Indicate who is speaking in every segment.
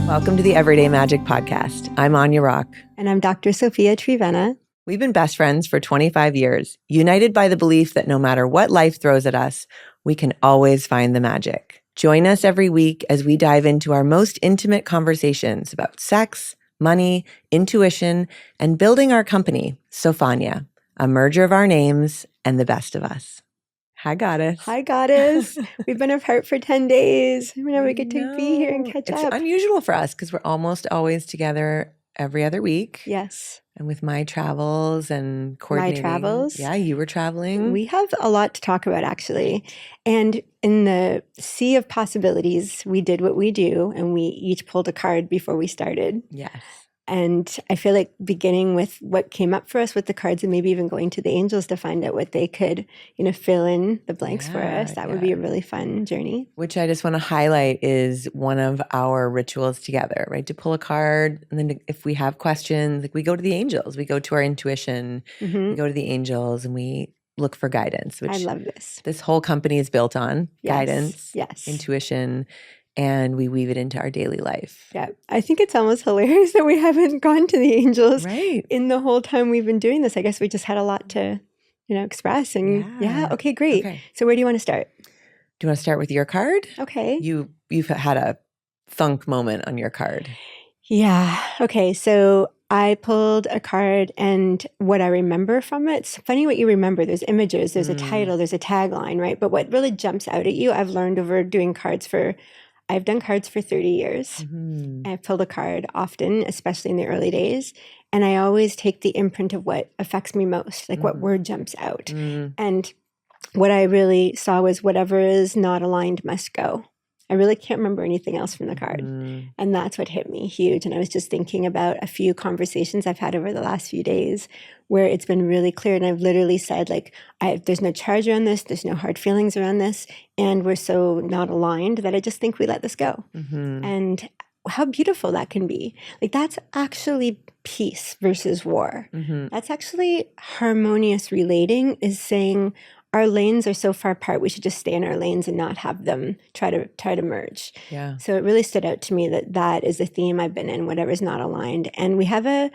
Speaker 1: Welcome to the Everyday Magic Podcast. I'm Anya Rock.
Speaker 2: And I'm Dr. Sophia Trivena.
Speaker 1: We've been best friends for 25 years, united by the belief that no matter what life throws at us, we can always find the magic. Join us every week as we dive into our most intimate conversations about sex, money, intuition, and building our company, Sophania, a merger of our names and the best of us. Hi, Goddess.
Speaker 2: Hi, Goddess. We've been apart for 10 days. Now we get to be here and catch up.
Speaker 1: It's unusual for us because we're almost always together every other week.
Speaker 2: Yes.
Speaker 1: And with my travels and coordinating.
Speaker 2: My travels.
Speaker 1: Yeah, you were traveling.
Speaker 2: We have a lot to talk about, actually. And in the sea of possibilities, we did what we do, and we each pulled a card before we started.
Speaker 1: Yes.
Speaker 2: And I feel like beginning with what came up for us with the cards and maybe even going to the angels to find out what they could, fill in the blanks for us. That would be a really fun journey.
Speaker 1: Which I just want to highlight is one of our rituals together, right? To pull a card. And then if we have questions, like we go to the angels, we go to our intuition, we go to the angels and we look for guidance. Which
Speaker 2: I love this.
Speaker 1: This whole company is built on guidance, intuition, and we weave it into our daily life.
Speaker 2: Yeah. I think it's almost hilarious that we haven't gone to the angels in the whole time we've been doing this. I guess we just had a lot to, express. And okay, great. Okay. So where do you want to start?
Speaker 1: Do you want to start with your card?
Speaker 2: Okay.
Speaker 1: You've had a thunk moment on your card.
Speaker 2: Yeah. Okay. So I pulled a card and what I remember from it, it's funny what you remember. There's images, there's a title, there's a tagline, right? But what really jumps out at you, I've learned over doing cards I've done cards for 30 years. I've pulled a card often, especially in the early days. And I always take the imprint of what affects me most, like what word jumps out. And what I really saw was whatever is not aligned must go. I really can't remember anything else from the card. And that's what hit me huge. And I was just thinking about a few conversations I've had over the last few days where it's been really clear. And I've literally said, there's no charge around this. There's no hard feelings around this. And we're so not aligned that I just think we let this go. And how beautiful that can be. That's actually peace versus war. That's actually harmonious relating, is saying, our lanes are so far apart, we should just stay in our lanes and not have them try to merge. Yeah. So it really stood out to me that is the theme I've been in, whatever's not aligned. And we have a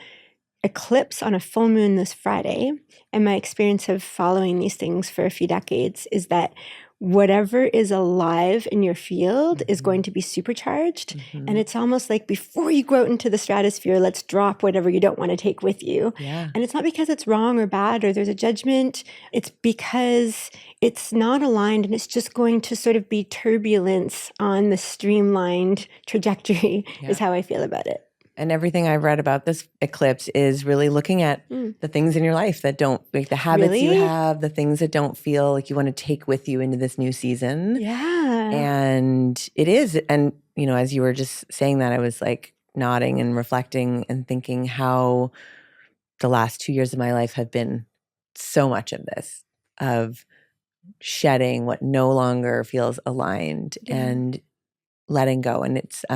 Speaker 2: eclipse on a full moon this Friday. And my experience of following these things for a few decades is that whatever is alive in your field is going to be supercharged. And it's almost like before you go out into the stratosphere, let's drop whatever you don't want to take with you. Yeah. And it's not because it's wrong or bad or there's a judgment. It's because it's not aligned and it's just going to sort of be turbulence on the streamlined trajectory is how I feel about it.
Speaker 1: And everything I've read about this eclipse is really looking at the things in your life that don't, like the habits you have, the things that don't feel like you want to take with you into this new season.
Speaker 2: Yeah.
Speaker 1: And it is. And, as you were just saying that, I was like nodding and reflecting and thinking how the last 2 years of my life have been so much of this, of shedding what no longer feels aligned and letting go. And it's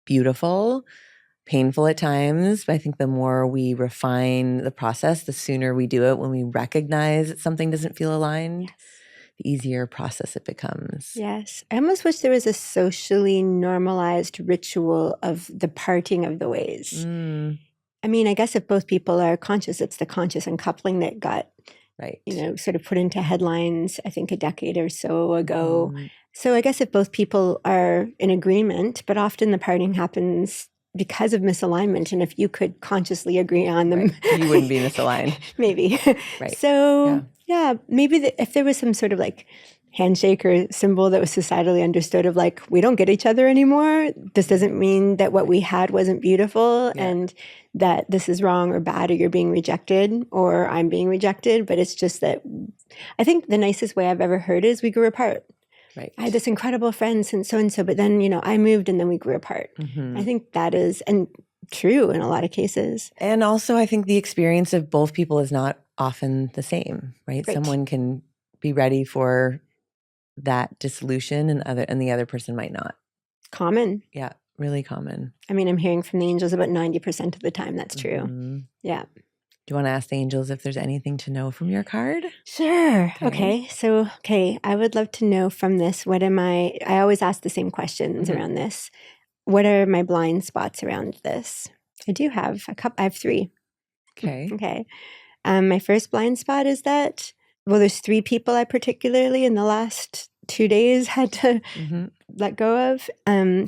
Speaker 1: beautiful. Painful at times, but I think the more we refine the process, the sooner we do it when we recognize that something doesn't feel aligned, the easier process it becomes.
Speaker 2: Yes. I almost wish there was a socially normalized ritual of the parting of the ways. I mean, I guess if both people are conscious, it's the conscious uncoupling that got, sort of put into headlines, I think a decade or so ago. So I guess if both people are in agreement, but often the parting happens because of misalignment. And if you could consciously agree on them,
Speaker 1: you wouldn't be misaligned.
Speaker 2: Maybe. So maybe if there was some sort of handshake or symbol that was societally understood of we don't get each other anymore. This doesn't mean that what we had wasn't beautiful and that this is wrong or bad or you're being rejected or I'm being rejected. But it's just that I think the nicest way I've ever heard is we grew apart. Right. I had this incredible friend since so-and-so, but then, I moved and then we grew apart. I think that is true in a lot of cases.
Speaker 1: And also I think the experience of both people is not often the same, right? Someone can be ready for that dissolution and the other person might not.
Speaker 2: Common.
Speaker 1: Yeah, really common.
Speaker 2: I mean, I'm hearing from the angels about 90% of the time that's true. Yeah.
Speaker 1: Do you want to ask the angels if there's anything to know from your card?
Speaker 2: Sure. Okay. So, I would love to know from this, I always ask the same questions around this. what are my blind spots around this? I do have a couple. I have 3.
Speaker 1: Okay.
Speaker 2: Okay. My first blind spot is that, well, there's 3 people I particularly in the last 2 days had to let go of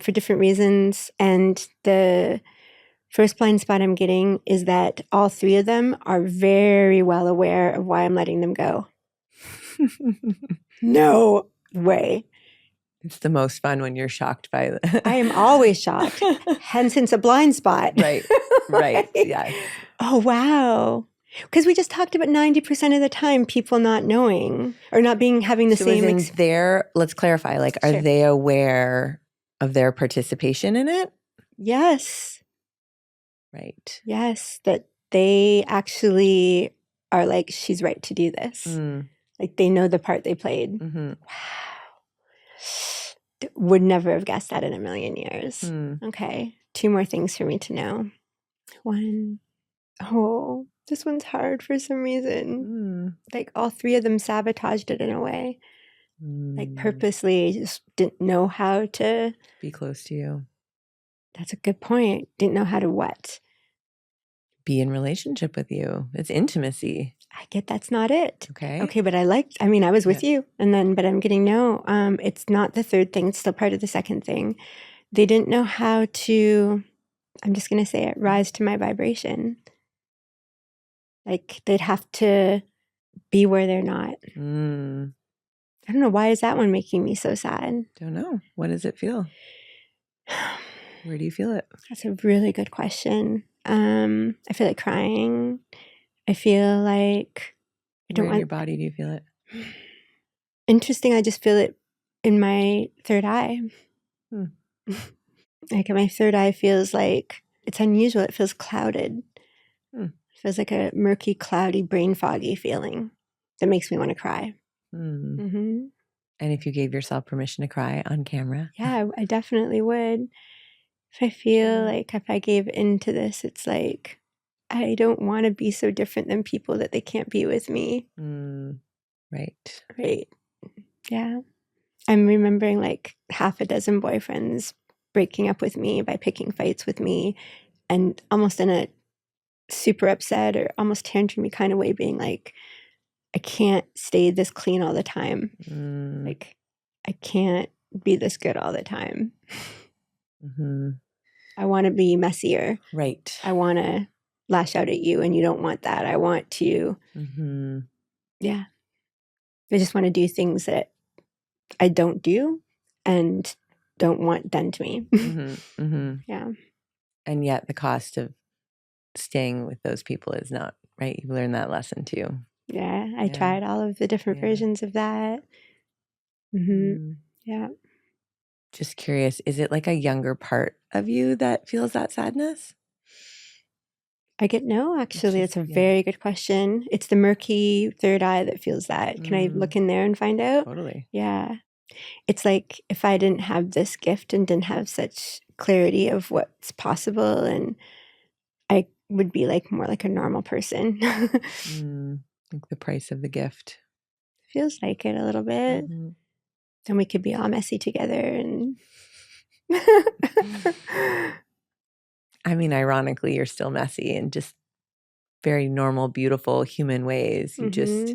Speaker 2: for different reasons. And the first blind spot I'm getting is that all 3 of them are very well aware of why I'm letting them go. No way.
Speaker 1: It's the most fun when you're shocked by the
Speaker 2: I am always shocked. Hence, it's a blind spot.
Speaker 1: Right. Right. Yes.
Speaker 2: Oh, wow. Because we just talked about 90% of the time people not knowing or not having the
Speaker 1: So
Speaker 2: same.
Speaker 1: is let's clarify, like, are
Speaker 2: Sure.
Speaker 1: they aware of their participation in it?
Speaker 2: Yes.
Speaker 1: Right.
Speaker 2: Yes. That they actually are like, she's right to do this. Like they know the part they played. Wow. Would never have guessed that in a million years. Okay. 2 more things for me to know. 1. Oh, this one's hard for some reason. Like all 3 of them sabotaged it in a way. Like purposely just didn't know how to
Speaker 1: be close to you.
Speaker 2: That's a good point. Didn't know how to what?
Speaker 1: Be in relationship with you. It's intimacy.
Speaker 2: I get that's not it.
Speaker 1: Okay.
Speaker 2: Okay, but I was with you but I'm getting no. It's not the 3rd thing. It's still part of the 2nd thing. They didn't know how to, I'm just going to say it, rise to my vibration. Like they'd have to be where they're not. I don't know. Why is that one making me so sad?
Speaker 1: Don't know. What does it feel? Where do you feel it?
Speaker 2: That's a really good question. I feel like crying. I feel like
Speaker 1: Where in your body do you feel it?
Speaker 2: Interesting. I just feel it in my 3rd eye. Like my 3rd eye feels like it's unusual. It feels clouded. It feels like a murky, cloudy, brain foggy feeling that makes me want to cry.
Speaker 1: And if you gave yourself permission to cry on camera?
Speaker 2: Yeah, I definitely would. If I feel like if I gave into this, it's like, I don't want to be so different than people that they can't be with me.
Speaker 1: Right.
Speaker 2: Right. Yeah. I'm remembering like half a dozen boyfriends breaking up with me by picking fights with me and almost in a super upset or almost tantrumy kind of way being like, I can't stay this clean all the time. Like, I can't be this good all the time. I want to be messier.
Speaker 1: Right.
Speaker 2: I want to lash out at you and you don't want that. I want to, yeah. I just want to do things that I don't do and don't want done to me. Yeah.
Speaker 1: And yet the cost of staying with those people is not, right? You've learned that lesson too.
Speaker 2: Yeah. I tried all of the different versions of that. Yeah.
Speaker 1: Just curious, is it like a younger part of you that feels that sadness?
Speaker 2: I get no, actually. It's a very good question. It's the murky 3rd eye that feels that. Can I look in there and find out?
Speaker 1: Totally.
Speaker 2: Yeah. It's like if I didn't have this gift and didn't have such clarity of what's possible, and I would be like more like a normal person.
Speaker 1: Like the price of the gift.
Speaker 2: Feels like it a little bit. Then we could be all messy together and
Speaker 1: I mean, ironically, you're still messy in just very normal, beautiful human ways. You just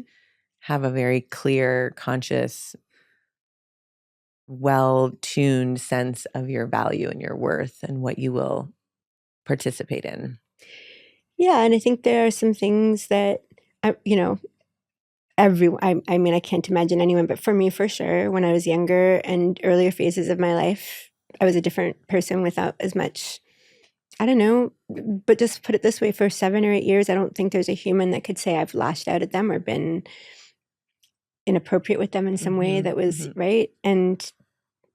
Speaker 1: have a very clear, conscious, well-tuned sense of your value and your worth and what you will participate in.
Speaker 2: Yeah, and I think there are some things that, I mean, I can't imagine anyone, but for me, for sure, when I was younger and earlier phases of my life, I was a different person without as much, I don't know, but just put it this way, for 7 or 8 years, I don't think there's a human that could say I've lashed out at them or been inappropriate with them in some way that was right. And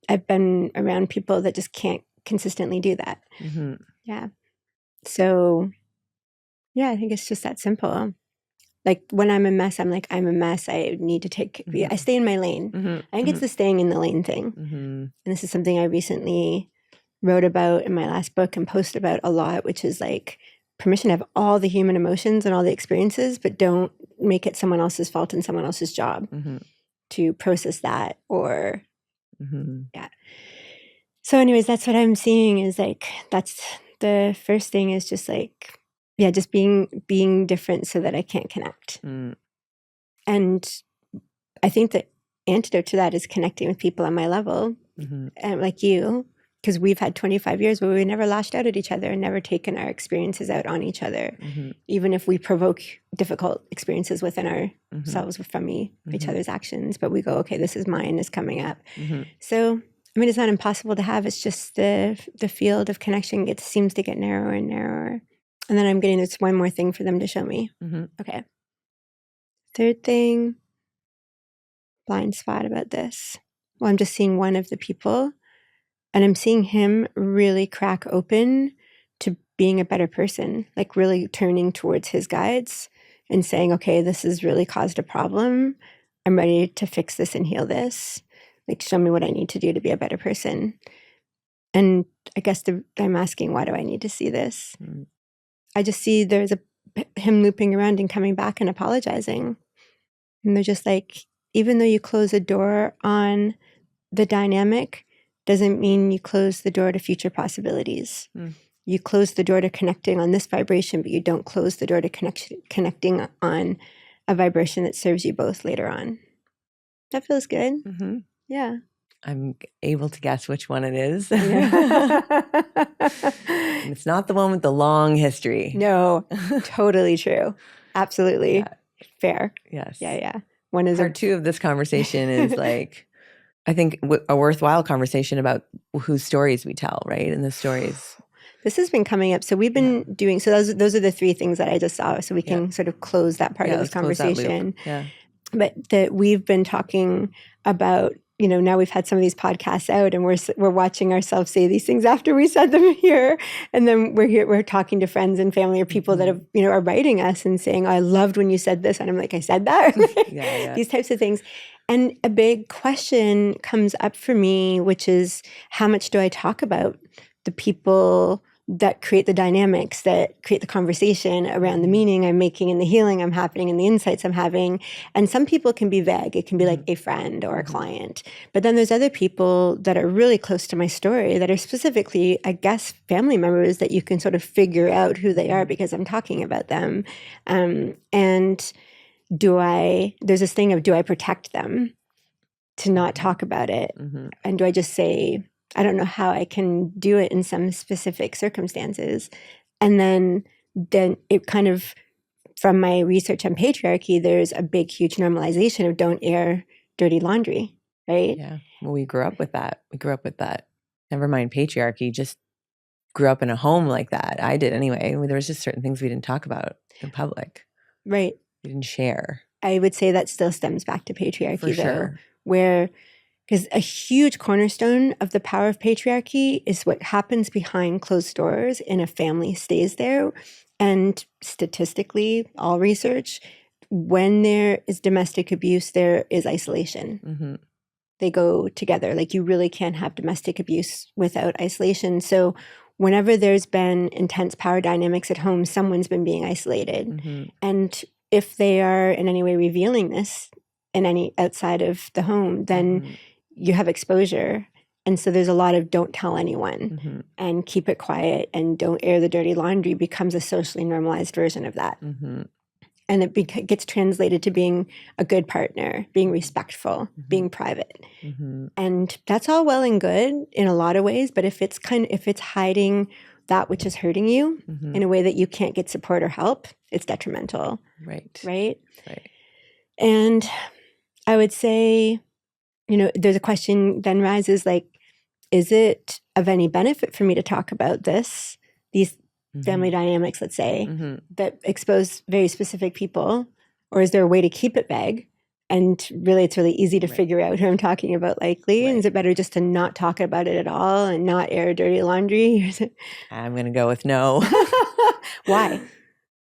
Speaker 2: I've been around people that just can't consistently do that. Yeah. So, yeah, I think it's just that simple. Like when I'm a mess, I'm like, I'm a mess. I need to take, I stay in my lane. I think it's the staying in the lane thing. And this is something I recently wrote about in my last book and post about a lot, which is like permission to have all the human emotions and all the experiences, but don't make it someone else's fault and someone else's job to process that or, yeah. So anyways, that's what I'm seeing is like, that's the first thing is just like, yeah, just being different so that I can't connect. And I think the antidote to that is connecting with people on my level, and like you, because we've had 25 years where we never lashed out at each other and never taken our experiences out on each other, even if we provoke difficult experiences within ourselves from each other's actions. But we go, okay, this is mine, is coming up. So, I mean, it's not impossible to have. It's just the field of connection seems to get narrower and narrower. And then I'm getting this one more thing for them to show me. Okay. Third thing, blind spot about this. Well, I'm just seeing one of the people, and I'm seeing him really crack open to being a better person, like really turning towards his guides and saying, okay, this has really caused a problem. I'm ready to fix this and heal this. Like, show me what I need to do to be a better person. And I guess I'm asking, why do I need to see this? I just see there's him looping around and coming back and apologizing. And they're just like, even though you close a door on the dynamic, doesn't mean you close the door to future possibilities. You close the door to connecting on this vibration, but you don't close the door to connecting on a vibration that serves you both later on. That feels good. Yeah.
Speaker 1: I'm able to guess which one it is.
Speaker 2: Yeah.
Speaker 1: And it's not the one with the long history.
Speaker 2: No, totally true. Absolutely.
Speaker 1: Yeah.
Speaker 2: Fair.
Speaker 1: Yes.
Speaker 2: Yeah. One is
Speaker 1: Part two of this conversation is like, I think a worthwhile conversation about whose stories we tell, right? And the stories.
Speaker 2: This has been coming up. So we've been doing, so those are the three things that I just saw. So we can sort of close that part of this conversation. But that we've been talking about, now we've had some of these podcasts out and we're watching ourselves say these things after we said them here. And then we're talking to friends and family or people that have, are writing us and saying, oh, I loved when you said this. And I'm like, I said that? These types of things. And a big question comes up for me, which is, how much do I talk about the people that create the dynamics, that create the conversation around the meaning I'm making and the healing I'm happening and the insights I'm having? And some people can be vague. It can be like a friend or a client. But then there's other people that are really close to my story that are specifically, I guess, family members that you can sort of figure out who they are because I'm talking about them. And there's this thing of, do I protect them to not talk about it? And do I just say, I don't know how I can do it in some specific circumstances? And then it kind of, from my research on patriarchy, there's a big, huge normalization of don't air dirty laundry, right?
Speaker 1: Yeah. Well, we grew up with that. Never mind patriarchy, just grew up in a home like that. I did anyway. There was just certain things we didn't talk about in public.
Speaker 2: Right.
Speaker 1: We didn't share.
Speaker 2: I would say that still stems back to patriarchy,
Speaker 1: For sure.
Speaker 2: Where, because a huge cornerstone of the power of patriarchy is what happens behind closed doors in a family stays there. And statistically, all research, when there is domestic abuse, there is isolation. They go together. Like, you really can't have domestic abuse without isolation. So whenever there's been intense power dynamics at home, someone's been being isolated. And if they are in any way revealing this in any outside of the home, then you have exposure. And so there's a lot of don't tell anyone and keep it quiet and don't air the dirty laundry becomes a socially normalized version of that. And it gets translated to being a good partner, being respectful, being private. And that's all well and good in a lot of ways. But if it's hiding that which is hurting you in a way that you can't get support or help, it's detrimental. Right. And I would say, there's a question then rises, like, is it of any benefit for me to talk about these family dynamics, let's say, that expose very specific people? Or is there a way to keep it vague? And really, it's really easy to figure out who I'm talking about likely. And is it better just to not talk about it at all and not air dirty laundry?
Speaker 1: I'm going to go with no.
Speaker 2: Why?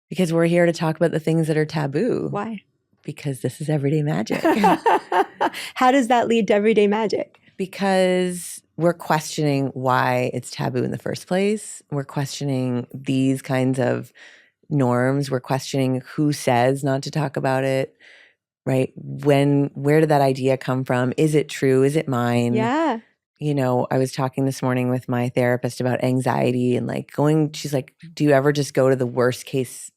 Speaker 1: Because we're here to talk about the things that are taboo.
Speaker 2: Why?
Speaker 1: Because this is everyday magic.
Speaker 2: How does that lead to everyday magic?
Speaker 1: Because we're questioning why it's taboo in the first place. We're questioning these kinds of norms. We're questioning who says not to talk about it, right? Where did that idea come from? Is it true? Is it mine?
Speaker 2: Yeah.
Speaker 1: I was talking this morning with my therapist about anxiety and like she's like, do you ever just go to the worst case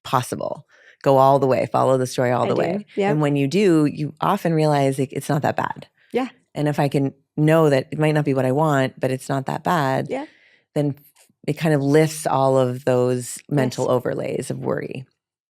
Speaker 1: possible? Go all the way, follow the story all the way.
Speaker 2: Yep.
Speaker 1: And when you do, you often realize like, it's not that bad.
Speaker 2: Yeah.
Speaker 1: And if I can know that it might not be what I want, but it's not that bad,
Speaker 2: Yeah.
Speaker 1: then it kind of lifts all of those mental overlays of worry.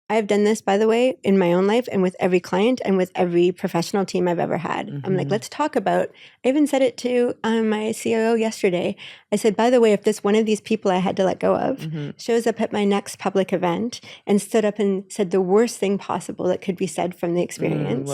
Speaker 2: I've done this, by the way, in my own life and with every client and with every professional team I've ever had.
Speaker 1: Mm-hmm.
Speaker 2: I'm like, let's talk about, I even said it to my COO yesterday. I said, by the way, if this one of these people I had to let go of shows up at my next public event and stood up and said the worst thing possible that could be said from the experience.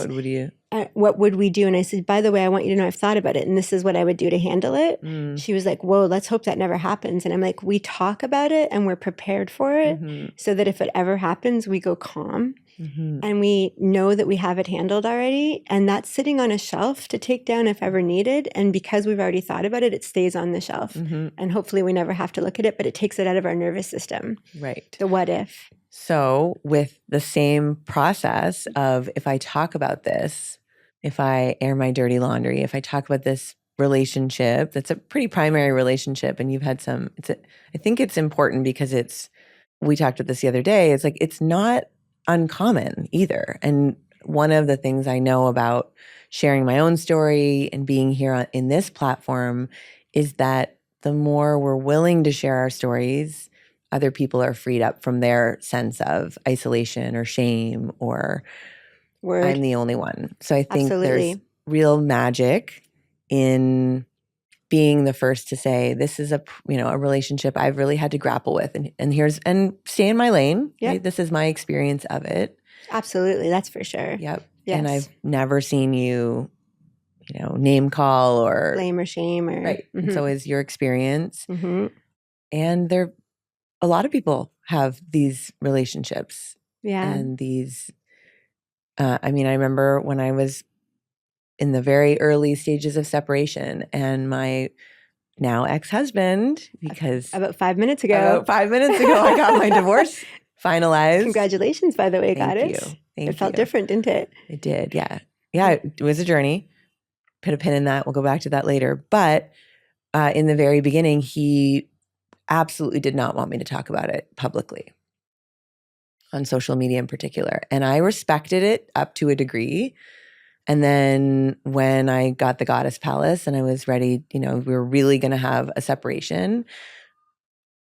Speaker 2: What would we do? And I said, by the way, I want you to know I've thought about it and this is what I would do to handle it. She was like, whoa, let's hope that never happens. And I'm like, we talk about it and we're prepared for it so that if it ever happens, we go calm and we know that we have it handled already. And that's sitting on a shelf to take down if ever needed. And because we've already thought about it, it stays on the shelf. And hopefully we never have to look at it, but it takes it out of our nervous system.
Speaker 1: Right.
Speaker 2: The what if.
Speaker 1: So with the same process of if I talk about this, if I air my dirty laundry, if I talk about this relationship, that's a pretty primary relationship and you've had I think it's important because we talked about this the other day, it's like, it's not uncommon either. And one of the things I know about sharing my own story and being here in this platform is that the more we're willing to share our stories, other people are freed up from their sense of isolation or shame or I'm the only one. So I think there's real magic in being the first to say, this is a relationship I've really had to grapple with and stay in my lane.
Speaker 2: Yep.
Speaker 1: Right? This is my experience of it.
Speaker 2: Absolutely. That's for sure.
Speaker 1: Yep.
Speaker 2: Yes.
Speaker 1: And I've never seen you, name call or
Speaker 2: blame or shame or
Speaker 1: right. It's always your experience. And a lot of people have these relationships.
Speaker 2: Yeah.
Speaker 1: And these I remember when I was in the very early stages of separation and my now ex-husband, because
Speaker 2: about 5 minutes ago,
Speaker 1: I got my divorce finalized.
Speaker 2: Congratulations, by the way,
Speaker 1: Thank
Speaker 2: got
Speaker 1: you.
Speaker 2: it.
Speaker 1: Thank
Speaker 2: it felt
Speaker 1: you.
Speaker 2: different, didn't it?
Speaker 1: It did, yeah. Yeah, it was a journey. Put a pin in that. We'll go back to that later. But in the very beginning, he absolutely did not want me to talk about it publicly. On social media in particular. And I respected it up to a degree. And then when I got the Goddess Palace and I was ready, we were really going to have a separation.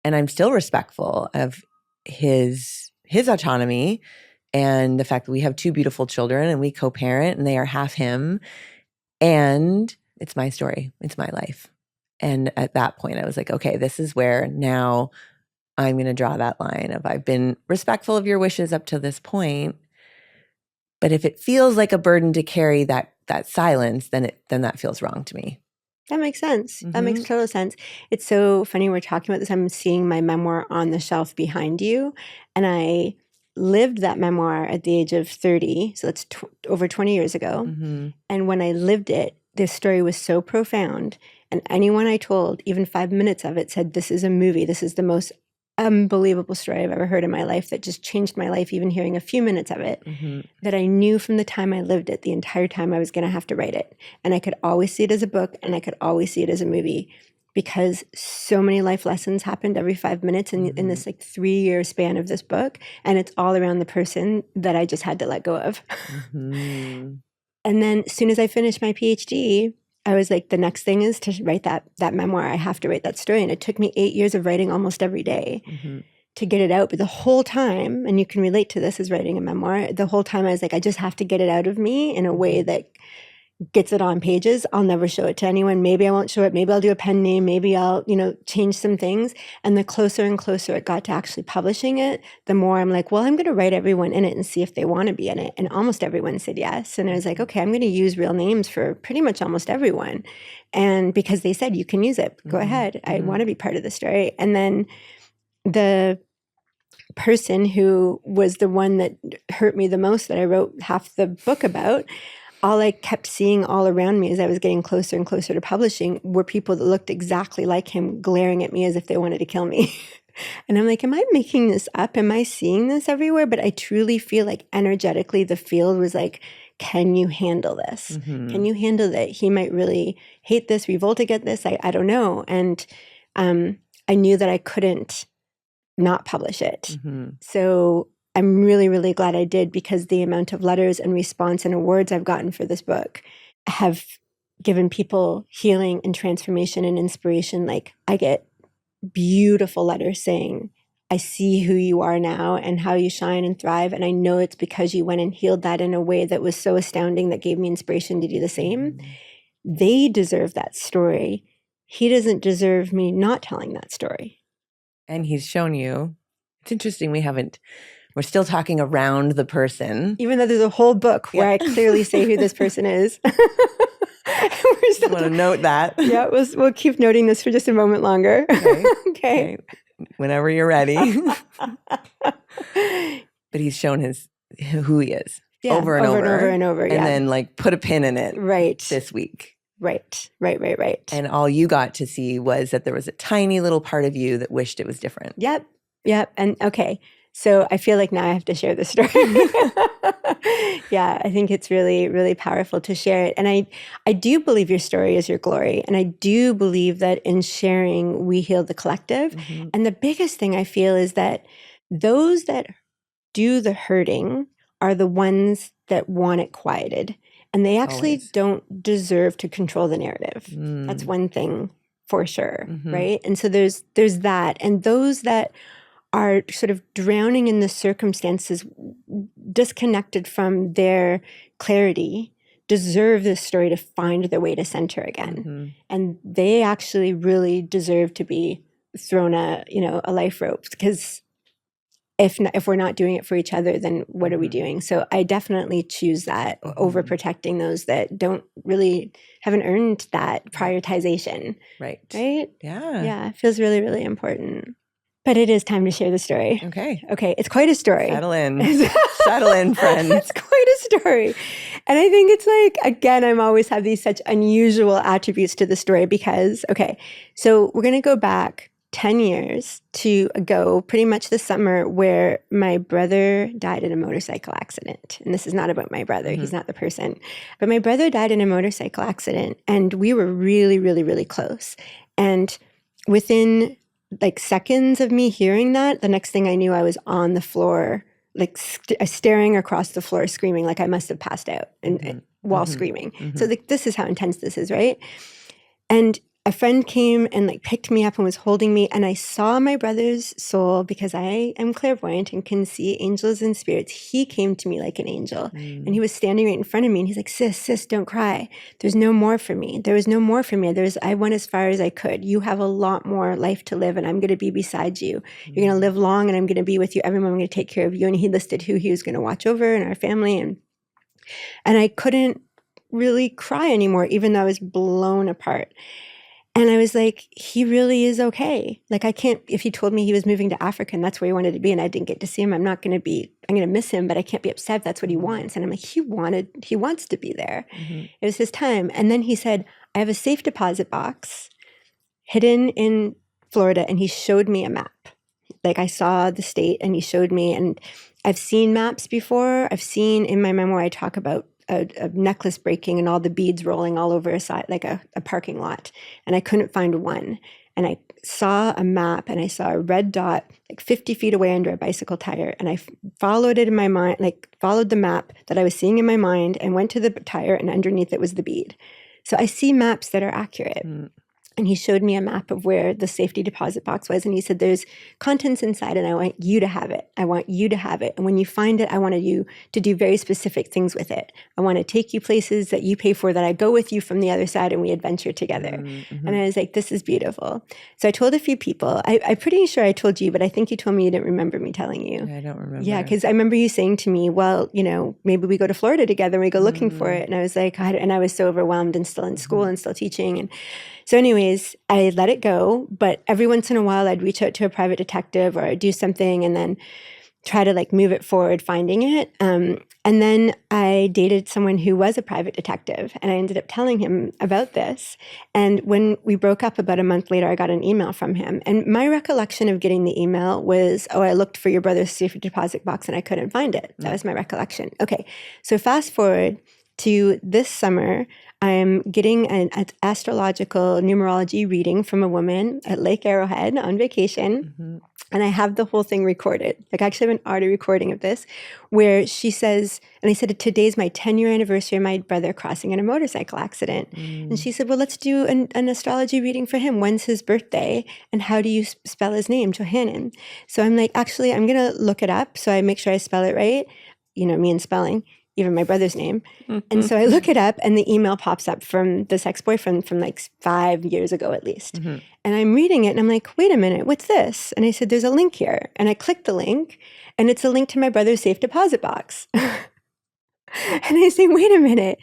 Speaker 1: And I'm still respectful of his autonomy and the fact that we have two beautiful children and we co-parent and they are half him. And it's my story. It's my life. And at that point I was like, okay, this is where now I'm going to draw that line of I've been respectful of your wishes up to this point, but if it feels like a burden to carry that silence, then that feels wrong to me.
Speaker 2: That makes sense. That makes total sense. It's so funny we're talking about this. I'm seeing my memoir on the shelf behind you, and I lived that memoir at the age of 30, so that's over 20 years ago. And when I lived it, this story was so profound, and anyone I told, even 5 minutes of it, said, this is a movie. This is the most unbelievable story I've ever heard in my life that just changed my life, even hearing a few minutes of it, that I knew from the time I lived it, the entire time I was going to have to write it. And I could always see it as a book and I could always see it as a movie because so many life lessons happened every 5 minutes in this 3-year span of this book. And it's all around the person that I just had to let go of. And then as soon as I finished my PhD, I was like, the next thing is to write that memoir. I have to write that story. And it took me 8 years of writing almost every day to get it out. But the whole time, and you can relate to this as writing a memoir, the whole time I was like, I just have to get it out of me in a way that gets it on pages. I'll never show it to anyone. Maybe I won't show it. Maybe I'll do a pen name. Maybe I'll, change some things. And the closer and closer it got to actually publishing it, the more I'm like, well, I'm going to write everyone in it and see if they want to be in it. And almost everyone said yes. And I was like, okay, I'm going to use real names for pretty much almost everyone. And because they said, you can use it, go ahead. I want to be part of the story. And then the person who was the one that hurt me the most that I wrote half the book about, all I kept seeing all around me as I was getting closer and closer to publishing were people that looked exactly like him glaring at me as if they wanted to kill me. And I'm like, am I making this up? Am I seeing this everywhere? But I truly feel like energetically the field was like can you handle this?
Speaker 1: Mm-hmm.
Speaker 2: Can you handle that he might really hate this, revolt against this? I don't know. And I knew that I couldn't not publish it.
Speaker 1: Mm-hmm.
Speaker 2: So I'm really, really glad I did, because the amount of letters and response and awards I've gotten for this book have given people healing and transformation and inspiration. Like, I get beautiful letters saying, I see who you are now and how you shine and thrive. And I know it's because you went and healed that in a way that was so astounding that gave me inspiration to do the same.
Speaker 1: Mm-hmm.
Speaker 2: They deserve that story. He doesn't deserve me not telling that story.
Speaker 1: And he's shown you. It's interesting. We're still talking around the person.
Speaker 2: Even though there's a whole book where I clearly say who this person is. We're still
Speaker 1: want to note that.
Speaker 2: Yeah, we'll keep noting this for just a moment longer. Okay.
Speaker 1: Whenever you're ready. But he's shown who he is over and over. And then like put a pin in it this week.
Speaker 2: Right.
Speaker 1: And all you got to see was that there was a tiny little part of you that wished it was different.
Speaker 2: Yep. And okay. So I feel like now I have to share the story. Yeah, I think it's really, really powerful to share it. And I do believe your story is your glory. And I do believe that in sharing, we heal the collective.
Speaker 1: Mm-hmm.
Speaker 2: And the biggest thing I feel is that those that do the hurting are the ones that want it quieted. And they actually don't deserve to control the narrative. That's one thing for sure, right? And so there's that. And those that are sort of drowning in the circumstances, disconnected from their clarity, deserve this story to find their way to center again. And they actually really deserve to be thrown a life rope, because if we're not doing it for each other, then what are we doing? So I definitely choose that over protecting those that haven't earned that prioritization.
Speaker 1: Right.
Speaker 2: Yeah. It feels really, really important. But it is time to share the story.
Speaker 1: Okay.
Speaker 2: It's quite a story.
Speaker 1: Settle in, friends.
Speaker 2: It's quite a story. And I think it's like, again, I'm always have these such unusual attributes to the story because, so we're going to go back 10 years ago, pretty much the summer where my brother died in a motorcycle accident. And this is not about my brother. He's not the person. But my brother died in a motorcycle accident, and we were really, really, really close. And within like seconds of me hearing that, the next thing I knew, I was on the floor, like staring across the floor, screaming like I must have passed out and while screaming. So this is how intense this is, right? And a friend came and like picked me up and was holding me, and I saw my brother's soul, because I am clairvoyant and can see angels and spirits. He came to me like an angel, and he was standing right in front of me, and he's like, sis, don't cry. There's no more for me. There was no more for me. I went as far as I could. You have a lot more life to live, and I'm going to be beside you. You're going to live long, and I'm going to be with you. Everyone, I'm going to take care of you. And he listed who he was going to watch over in our family, and I couldn't really cry anymore, even though I was blown apart. And I was like, he really is okay. Like, I can't, if he told me he was moving to Africa and that's where he wanted to be and I didn't get to see him, I'm going to miss him, but I can't be upset if that's what he wants. And I'm like, he wants to be there. It was his time. And then he said, I have a safe deposit box hidden in Florida. And he showed me a map. Like, I saw the state and he showed me, and I've seen maps before. I've seen in my memoir, I talk about a necklace breaking and all the beads rolling all over a side, like a parking lot. And I couldn't find one. And I saw a map and I saw a red dot like 50 feet away under a bicycle tire. And I followed it in my mind, like followed the map that I was seeing in my mind and went to the tire, and underneath it was the bead. So I see maps that are accurate. And he showed me a map of where the safety deposit box was. And he said, there's contents inside and I want you to have it. I want you to have it. And when you find it, I wanted you to do very specific things with it. I want to take you places that you pay for, that I go with you from the other side and we adventure together. And I was like, this is beautiful. So I told a few people. I'm pretty sure I told you, but I think you told me you didn't remember me telling you.
Speaker 1: I don't remember.
Speaker 2: Yeah, because I remember you saying to me, well, maybe we go to Florida together and we go looking for it. And I was like, and I was so overwhelmed and still in school and still teaching. And so anyways, I let it go, but every once in a while I'd reach out to a private detective or I'd do something, and then try to like move it forward, finding it. And then I dated someone who was a private detective, and I ended up telling him about this. And when we broke up about a month later, I got an email from him. And my recollection of getting the email was, oh, I looked for your brother's safe deposit box and I couldn't find it. That was my recollection. Okay, so fast forward to this summer, I'm getting an astrological numerology reading from a woman at Lake Arrowhead on vacation. And I have the whole thing recorded. Like I actually have an audio recording of this where she says, and I said, today's my 10-year anniversary of my brother crossing in a motorcycle accident. And she said, well, let's do an astrology reading for him. When's his birthday? And how do you spell his name? Johannan. So I'm like, actually, I'm going to look it up so I make sure I spell it right. You know, me and spelling, even my brother's name. And so I look it up and the email pops up from this ex-boyfriend from like 5 years ago at least. And I'm reading it and I'm like, wait a minute, what's this? And I said, there's a link here. And I clicked the link and it's a link to my brother's safe deposit box. And I say, wait a minute,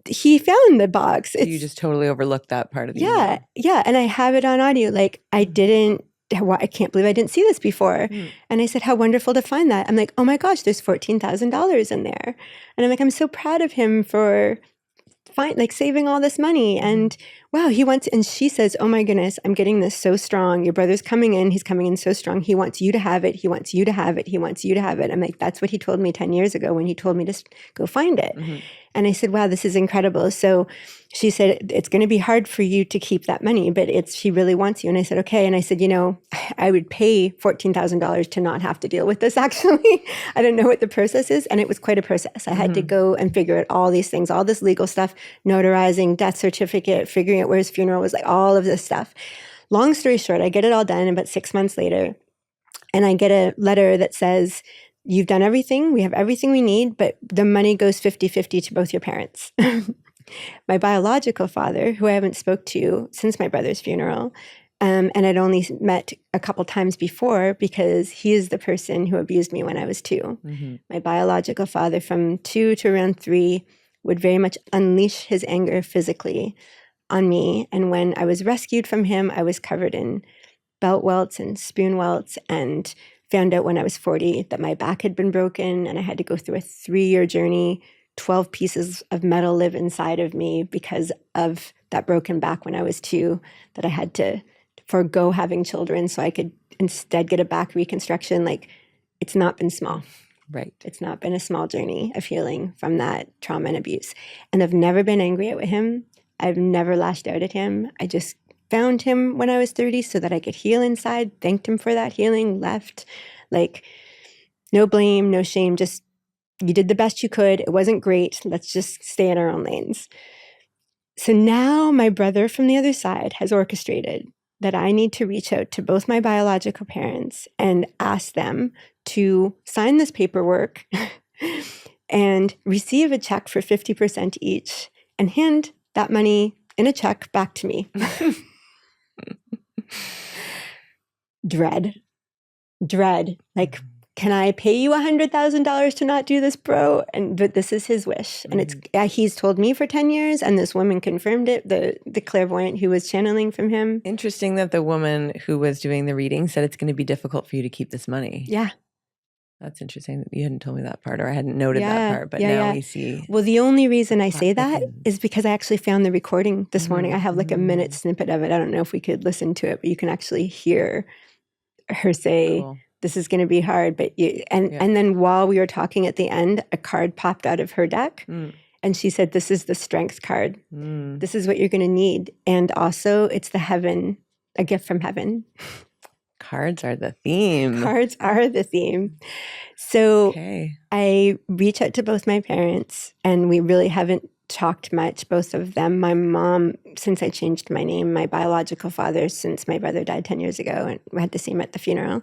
Speaker 2: he found the box.
Speaker 1: You just totally overlooked that part of the email.
Speaker 2: Yeah. And I have it on audio. Like I can't believe I didn't see this before. And I said, how wonderful to find that. I'm like, oh my gosh, there's $14,000 in there. And I'm like, I'm so proud of him for saving all this money. And wow, and she says, oh my goodness, I'm getting this so strong. Your brother's coming in. He's coming in so strong. He wants you to have it. He wants you to have it. He wants you to have it. I'm like, that's what he told me 10 years ago when he told me to go find it. And I said, wow, this is incredible. So she said, it's going to be hard for you to keep that money, but she really wants you. And I said, okay. And I said, I would pay $14,000 to not have to deal with this, actually. I don't know what the process is. And it was quite a process. I had to go and figure out all these things, all this legal stuff, notarizing, death certificate, figuring out where his funeral was, like all of this stuff. Long story short, I get it all done about 6 months later. And I get a letter that says, you've done everything. We have everything we need, but the money goes 50-50 to both your parents. My biological father, who I haven't spoke to since my brother's funeral, and I'd only met a couple times before because he is the person who abused me when I was 2. My biological father from 2 to around 3 would very much unleash his anger physically on me. And when I was rescued from him, I was covered in belt welts and spoon welts, and found out when I was 40 that my back had been broken and I had to go through a 3-year journey. 12 pieces of metal live inside of me because of that broken back when I was 2, that I had to forego having children so I could instead get a back reconstruction. Like, it's not been small.
Speaker 1: Right.
Speaker 2: It's not been a small journey of healing from that trauma and abuse. And I've never been angry at him. I've never lashed out at him. I just found him when I was 30 so that I could heal inside, thanked him for that healing, left. Like, no blame, no shame, just you did the best you could. It wasn't great. Let's just stay in our own lanes. So now my brother from the other side has orchestrated that I need to reach out to both my biological parents and ask them to sign this paperwork and receive a check for 50% each and hand that money in a check back to me. Dread. Like, can I pay you $100,000 to not do this, bro? But this is his wish. And he's told me for 10 years, and this woman confirmed it, the clairvoyant who was channeling from him.
Speaker 1: Interesting that the woman who was doing the reading said it's going to be difficult for you to keep this money.
Speaker 2: Yeah.
Speaker 1: That's interesting. You hadn't told me that part, or I hadn't noted that part, but now we see.
Speaker 2: Well, the only reason I say that is because I actually found the recording this morning. I have like a minute snippet of it. I don't know if we could listen to it, but you can actually hear her say, this is going to be hard. But and then while we were talking at the end, a card popped out of her deck. And she said, this is the strength card. This is what you're going to need. And also, it's the heaven, a gift from heaven.
Speaker 1: Cards are the theme.
Speaker 2: Cards are the theme. So I reach out to both my parents, and we really haven't talked much, both of them. My mom, since I changed my name, my biological father, since my brother died 10 years ago, and we had to see him at the funeral.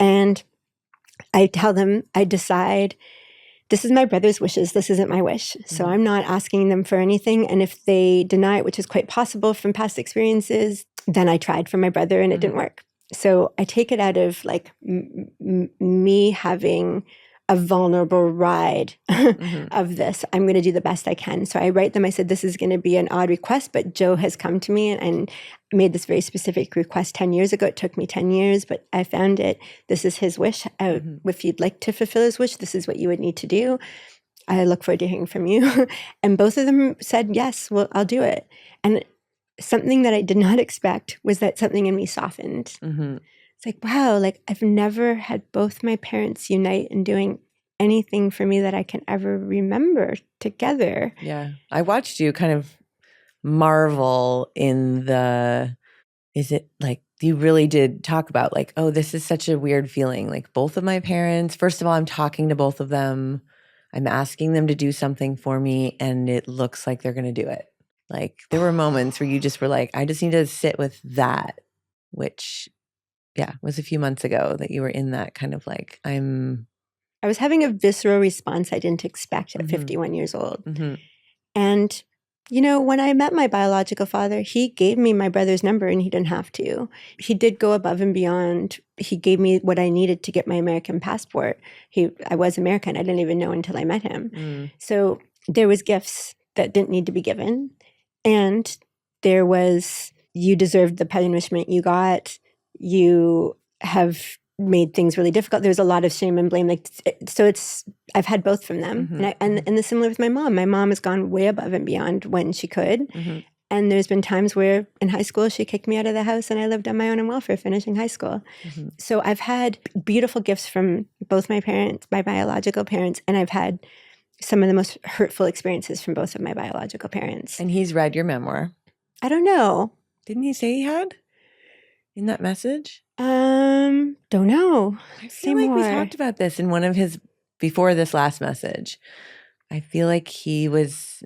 Speaker 2: And I tell them, I decide, this is my brother's wishes. This isn't my wish. So I'm not asking them for anything. And if they deny it, which is quite possible from past experiences, then I tried for my brother and it didn't work. So I take it out of like me having a vulnerable ride of this. I'm going to do the best I can. So I write them. I said, this is going to be an odd request, but Joe has come to me and made this very specific request 10 years ago. It took me 10 years, but I found it. This is his wish. If you'd like to fulfill his wish, this is what you would need to do. I look forward to hearing from you. And both of them said, yes, well, I'll do it. And something that I did not expect was that something in me softened. It's like, wow, like I've never had both my parents unite in doing anything for me that I can ever remember together.
Speaker 1: Yeah. I watched you kind of marvel in is it like, you really did talk about like, oh, this is such a weird feeling. Like both of my parents, first of all, I'm talking to both of them. I'm asking them to do something for me and it looks like they're going to do it. Like there were moments where you just were like, I just need to sit with that, which was a few months ago that you were in that kind of like, I
Speaker 2: was having a visceral response I didn't expect at 51 years old. And, when I met my biological father, he gave me my brother's number and he didn't have to. He did go above and beyond. He gave me what I needed to get my American passport. I was American. I didn't even know until I met him. So there was gifts that didn't need to be given. And there was, you deserved the punishment you got. You have made things really difficult. There's a lot of shame and blame. I've had both from them. And the similar with my mom. My mom has gone way above and beyond when she could. And there's been times where in high school, she kicked me out of the house and I lived on my own in welfare finishing high school. So I've had beautiful gifts from both my parents, my biological parents, and I've had some of the most hurtful experiences from both of my biological parents.
Speaker 1: And he's read your memoir.
Speaker 2: I don't know.
Speaker 1: Didn't he say he had in that message?
Speaker 2: Don't know.
Speaker 1: I feel like we talked about this in one of his, before this last message. I feel like he was...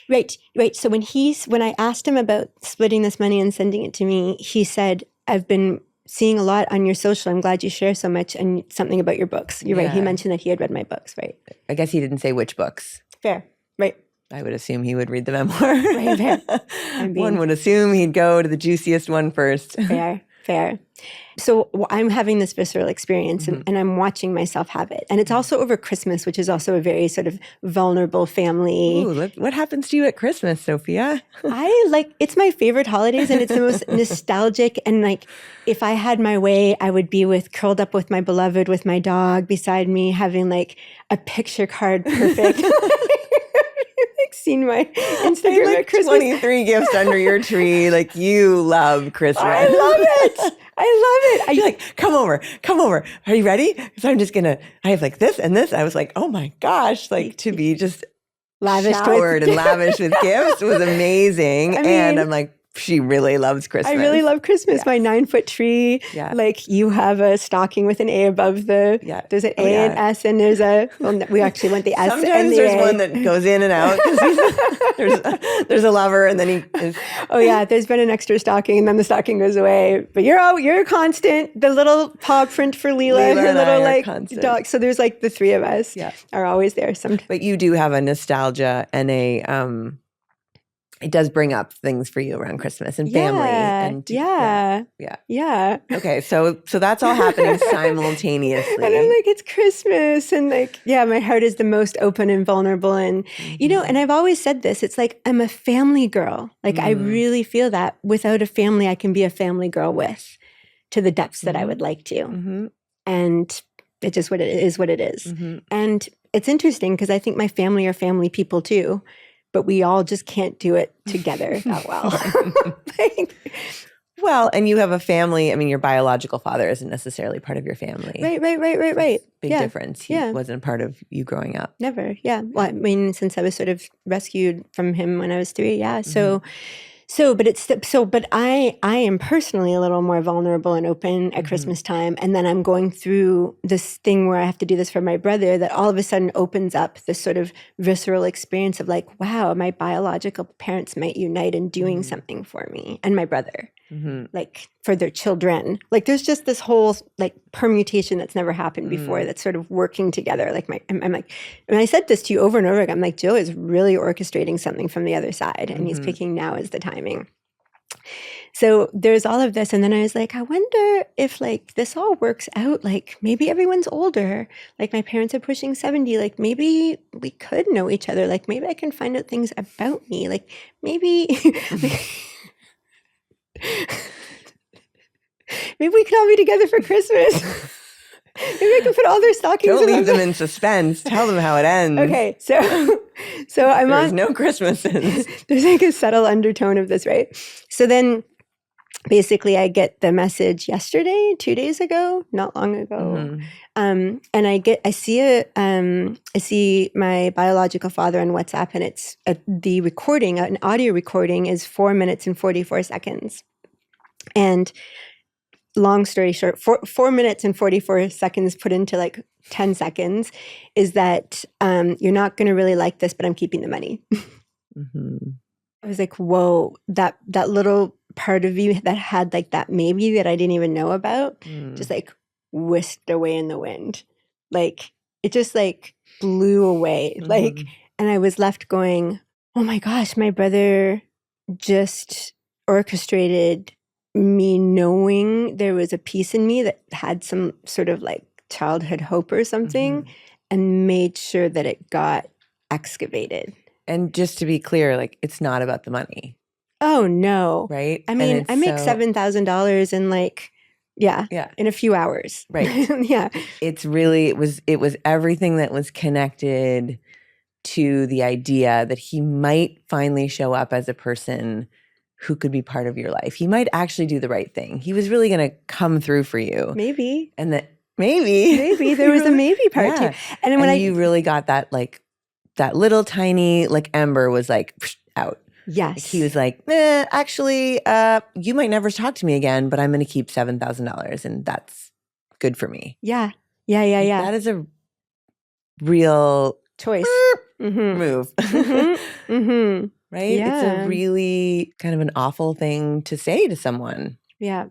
Speaker 2: Right. So when I asked him about splitting this money and sending it to me, he said, I've been seeing a lot on your social. I'm glad you share so much, and something about your books. You're right. He mentioned that he had read my books, right?
Speaker 1: I guess he didn't say which books.
Speaker 2: Fair. Right.
Speaker 1: I would assume he would read the memoir.
Speaker 2: Right, fair.
Speaker 1: One would assume he'd go to the juiciest one first.
Speaker 2: Fair. So I'm having this visceral experience and I'm watching myself have it. And it's also over Christmas, which is also a very sort of vulnerable family.
Speaker 1: Ooh, what happens to you at Christmas, Sophia?
Speaker 2: It's my favorite holidays and it's the most nostalgic. And like, if I had my way, I would be curled up with my beloved, with my dog beside me, having like a picture card perfect. Seen my Instagram at Christmas.
Speaker 1: 23 gifts under your tree. Like, you love Christmas.
Speaker 2: I love it.
Speaker 1: You're like, come over. Are you ready? So I have like this and this. I was like, oh my gosh, like to be just showered and lavish with gifts was amazing. And I'm like, she really loves Christmas.
Speaker 2: I really love Christmas. Yes. My 9-foot tree. Yeah. Like you have a stocking with an A above the. Yeah. There's an A and S, and there's we actually went the S.
Speaker 1: Sometimes there's one that goes in and out. There's a lover, and then he is.
Speaker 2: Oh yeah, there's been an extra stocking, and then the stocking goes away. But you're a constant. The little paw print for Leela her little like dog. So there's like the three of us. Are always there.
Speaker 1: But you do have a nostalgia and a it does bring up things for you around Christmas and family. And
Speaker 2: yeah.
Speaker 1: Okay, so that's all happening simultaneously.
Speaker 2: And I'm like, it's Christmas. And like, my heart is the most open and vulnerable. And, and I've always said this, it's like, I'm a family girl. Like, I really feel that without a family, I can be a family girl with to the depths that I would like to. And it's just what it is. And it's interesting because I think my family are family people too. But we all just can't do it together that well.
Speaker 1: Well, and you have a family. I mean, your biological father isn't necessarily part of your family.
Speaker 2: Right.
Speaker 1: Big difference. He wasn't a part of you growing up.
Speaker 2: Never. Yeah. Well, I mean, since I was sort of rescued from him when I was 3. Yeah. But I am personally a little more vulnerable and open at Christmas time. And then I'm going through this thing where I have to do this for my brother that all of a sudden opens up this sort of visceral experience of like, wow, my biological parents might unite in doing something for me and my brother, like for their children. Like there's just this whole like permutation that's never happened before that's sort of working together. Like I'm like, and I said this to you over and over again, I'm like, Joe is really orchestrating something from the other side and he's picking now as the timing. So there's all of this. And then I was like, I wonder if like this all works out. Like maybe everyone's older. Like my parents are pushing 70. Like maybe we could know each other. Like maybe I can find out things about me. Like maybe... Maybe we can all be together for Christmas. Maybe I can put all their stockings
Speaker 1: Don't
Speaker 2: in
Speaker 1: leave them in suspense. Tell them how it ends.
Speaker 2: Okay, so I'm
Speaker 1: There's
Speaker 2: on.
Speaker 1: no Christmases.
Speaker 2: There's like a subtle undertone of this, right? So then basically I get the message yesterday, 2 days ago, not long ago. And I see my biological father on WhatsApp, and it's the recording, an audio recording is 4 minutes and 44 seconds. And long story short, 4 minutes and 44 seconds put into like 10 seconds is that you're not going to really like this, but I'm keeping the money. I was like, whoa, that little part of you that had like that maybe that I didn't even know about just like whisked away in the wind. Like it just like blew away. Like, and I was left going, oh my gosh, my brother just orchestrated me knowing there was a piece in me that had some sort of like childhood hope or something and made sure that it got excavated.
Speaker 1: And just to be clear, like it's not about the money.
Speaker 2: Oh no.
Speaker 1: Right?
Speaker 2: I mean, I make $7,000 in like, in a few hours.
Speaker 1: Right.
Speaker 2: Yeah.
Speaker 1: It's really, it was everything that was connected to the idea that he might finally show up as a person who could be part of your life. He might actually do the right thing. He was really going to come through for you.
Speaker 2: Maybe.
Speaker 1: And that maybe
Speaker 2: there was a maybe part too. And when
Speaker 1: you really got that, like that little tiny like ember was like out.
Speaker 2: Yes.
Speaker 1: Like he was like, actually, you might never talk to me again, but I'm going to keep $7,000 and that's good for me.
Speaker 2: Yeah.
Speaker 1: That is a real
Speaker 2: choice
Speaker 1: move. Right?
Speaker 2: Yeah.
Speaker 1: It's a really kind of an awful thing to say to someone.
Speaker 2: Yeah.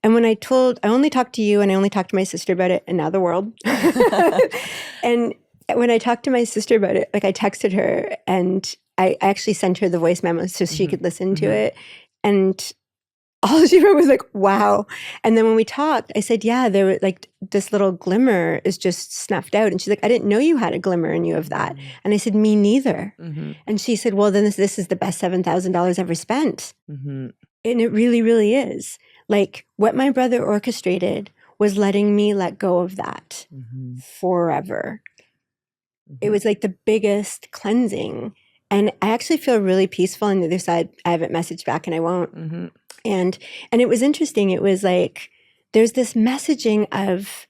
Speaker 2: And when I only talked to you and I only talked to my sister about it in the world. And when I talked to my sister about it, like I texted her and I actually sent her the voice memo so she could listen to it. And all she wrote was like, wow. And then when we talked, I said, yeah, there was like this little glimmer is just snuffed out. And she's like, I didn't know you had a glimmer in you of that. And I said, me neither. And she said, well, then this is the best $7,000 ever spent. And it really, really is. Like what my brother orchestrated was letting me let go of that forever. It was like the biggest cleansing. And I actually feel really peaceful on the other side. I haven't messaged back and I won't. And it was interesting. It was like, there's this messaging of,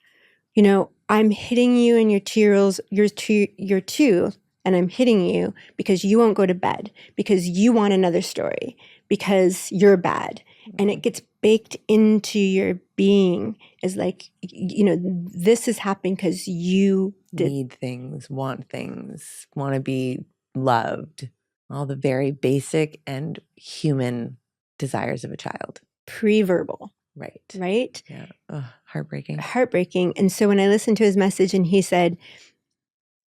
Speaker 2: you know, I'm hitting you in your 2 years, you're 2, and I'm hitting you because you won't go to bed, because you want another story, because you're bad. And it gets baked into your being as like, you know, this is happening because you
Speaker 1: need things, want to be loved, all the very basic and human desires of a child.
Speaker 2: Pre-verbal.
Speaker 1: Right? Yeah. Ugh, heartbreaking.
Speaker 2: And so when I listened to his message and he said,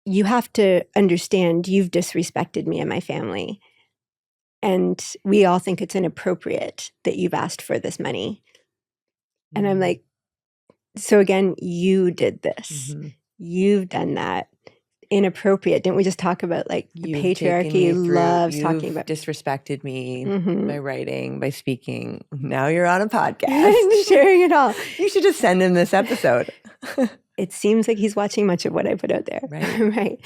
Speaker 2: you have to understand you've disrespected me and my family. And we all think it's inappropriate that you've asked for this money. And I'm like, so again, you did this. You've done that. Inappropriate. Didn't we just talk about like the patriarchy loves talking about
Speaker 1: disrespected me by writing, by speaking. Now you're on a podcast.
Speaker 2: And sharing it all.
Speaker 1: You should just send him this episode.
Speaker 2: It seems like he's watching much of what I put out there.
Speaker 1: Right.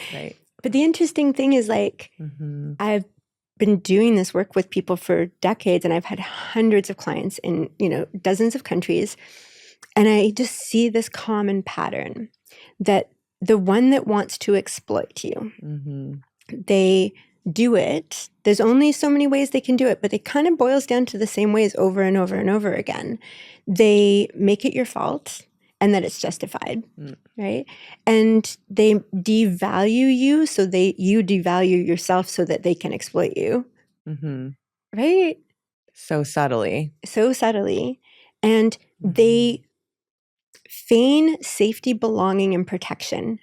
Speaker 2: But the interesting thing is like, I've been doing this work with people for decades and I've had hundreds of clients in, you know, dozens of countries. And I just see this common pattern that the one that wants to exploit you, they do it. There's only so many ways they can do it, but it kind of boils down to the same ways over and over and over again. They make it your fault and that it's justified, right? And they devalue you so you devalue yourself so that they can exploit you, right?
Speaker 1: So subtly.
Speaker 2: And they feign safety, belonging, and protection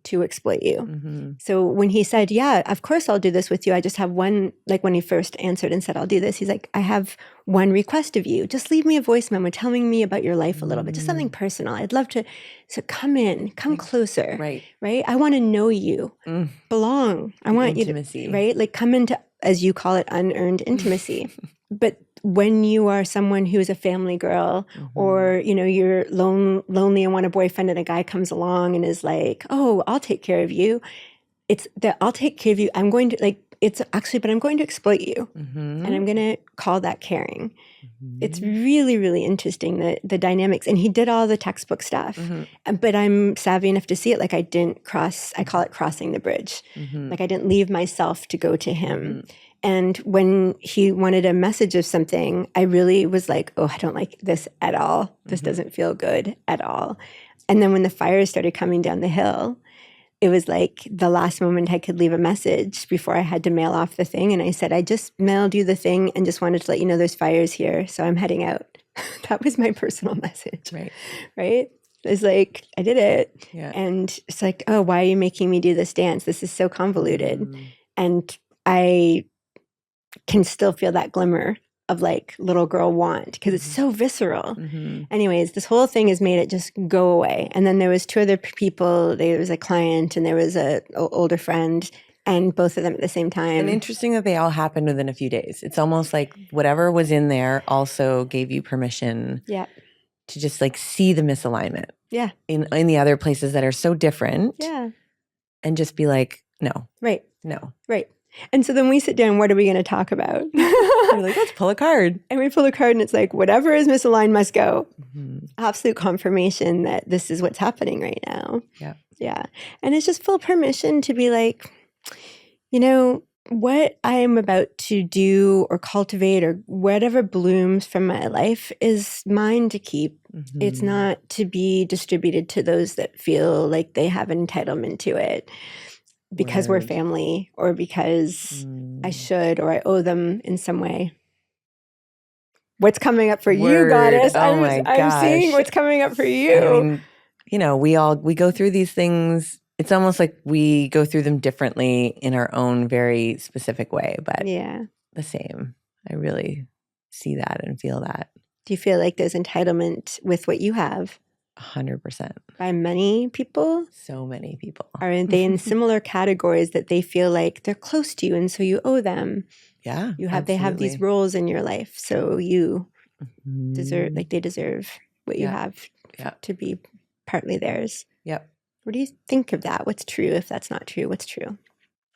Speaker 2: to exploit you. So when he said, yeah, of course I'll do this with you. I just have one, like when he first answered and said, I'll do this. He's like, I have one request of you. Just leave me a voice memo telling me about your life a little bit, just something personal. I'd love to. So come closer. Right. I want to know you, belong. I want
Speaker 1: intimacy.
Speaker 2: you to, right? Like come into, as you call it, unearned intimacy. But when you are someone who is a family girl, or, you know, you're lonely and want a boyfriend, and a guy comes along and is like, oh, I'll take care of you. It's that I'll take care of you. I'm going to like, it's actually, but I'm going to exploit you. And I'm going to call that caring. It's really, really interesting, the dynamics. And he did all the textbook stuff. But I'm savvy enough to see it. Like I call it crossing the bridge. Like I didn't leave myself to go to him. And when he wanted a message of something, I really was like, oh, I don't like this at all. This doesn't feel good at all. And then when the fires started coming down the hill, it was like the last moment I could leave a message before I had to mail off the thing. And I said, I just mailed you the thing and just wanted to let you know there's fires here. So I'm heading out. That was my personal message. Right? It's like, I did it. And it's like, oh, why are you making me do this dance? This is so convoluted. And I can still feel that glimmer of like little girl want, because it's so visceral. Anyways, this whole thing has made it just go away. And then there was two other people. There was a client and there was a older friend, and both of them at the same time.
Speaker 1: And interesting that they all happened within a few days. It's almost like whatever was in there also gave you permission to just like see the misalignment in the other places that are so different. And just be like, no. No.
Speaker 2: And so then we sit down, what are we going to talk about?
Speaker 1: We're like, let's pull a card.
Speaker 2: And we pull a card and it's like, whatever is misaligned must go. Absolute confirmation that this is what's happening right now. And it's just full permission to be like, you know, what I am about to do or cultivate or whatever blooms from my life is mine to keep. It's not to be distributed to those that feel like they have an entitlement to it. Because we're family, or because I should, or I owe them in some way. What's coming up for you, goddess? I'm seeing what's coming up for you.
Speaker 1: I mean, you know, we go through these things. It's almost like we go through them differently in our own very specific way, but the same. I really see that and feel that.
Speaker 2: Do you feel like there's entitlement with what you have?
Speaker 1: 100%.
Speaker 2: By many people?
Speaker 1: So many people.
Speaker 2: Are they in similar categories that they feel like they're close to you and so you owe them? They have these roles in your life, so you deserve, like they deserve what you have to be partly theirs. What do you think of that? What's true? If that's not true, what's true?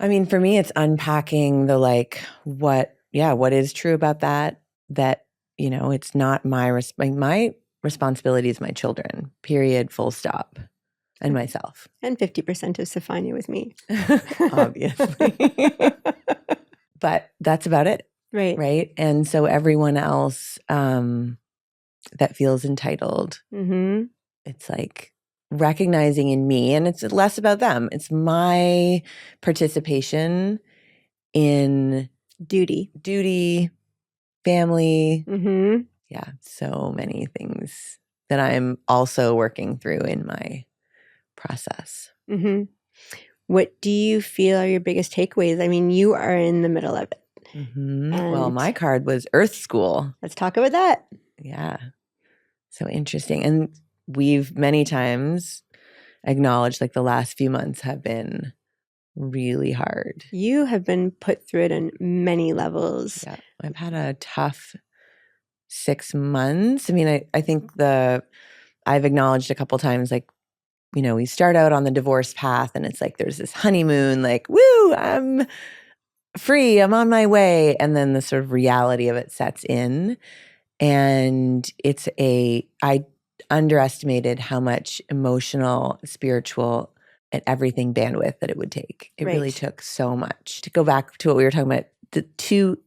Speaker 1: I mean, for me, it's unpacking the like, what is true about that, you know, it's not my responsibility is my children, period, full stop, and myself.
Speaker 2: And 50% of Safania with me.
Speaker 1: Obviously. But that's about it. Right? And so everyone else that feels entitled, it's like recognizing in me, and it's less about them. It's my participation in duty, family, so many things that I'm also working through in my process.
Speaker 2: What do you feel are your biggest takeaways? I mean, you are in the middle of it.
Speaker 1: Well, my card was Earth School.
Speaker 2: Let's talk about that.
Speaker 1: So interesting. And we've many times acknowledged like the last few months have been really hard.
Speaker 2: You have been put through it on many levels.
Speaker 1: I've had a tough 6 months. I mean, I think I've acknowledged a couple times, like, you know, we start out on the divorce path and it's like there's this honeymoon, like, woo, I'm free, I'm on my way. And then the sort of reality of it sets in. And I underestimated how much emotional, spiritual, and everything bandwidth that it would take. It really took so much. To go back to what we were talking about, to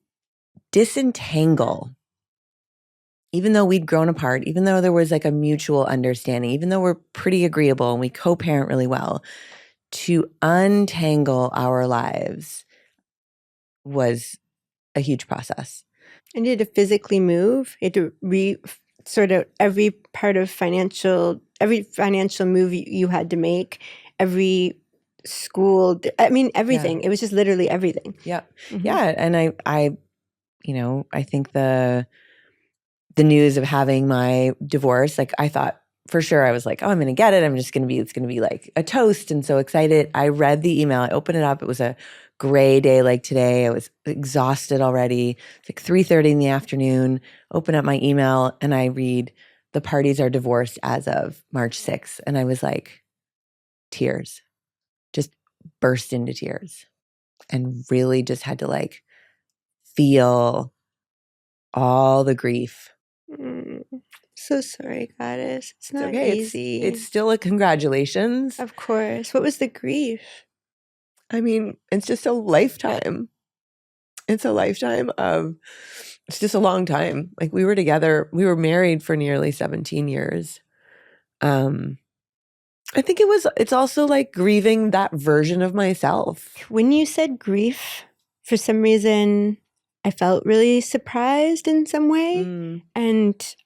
Speaker 1: disentangle, even though we'd grown apart, even though there was like a mutual understanding, even though we're pretty agreeable and we co-parent really well, to untangle our lives was a huge process.
Speaker 2: And you had to physically move. You had to sort of every financial move you had to make, every school, I mean, everything. It was just literally everything.
Speaker 1: And I you know, I think the news of having my divorce, like I thought for sure I was like, oh, I'm going to get it. It's going to be like a toast and so excited. I read the email. I opened it up. It was a gray day like today. I was exhausted already. It's like 3:30 in the afternoon. Open up my email and I read, the parties are divorced as of March 6th. And I was like, tears, just burst into tears and really just had to like feel all the grief.
Speaker 2: So sorry, Goddess. It's not
Speaker 1: okay.
Speaker 2: easy.
Speaker 1: It's still a congratulations.
Speaker 2: Of course. What was the grief?
Speaker 1: I mean, it's just a lifetime. It's a lifetime of, it's just a long time. Like we were together, we were married for nearly 17 years. I think it's also like grieving that version of myself.
Speaker 2: When you said grief, for some reason, I felt really surprised in some way. And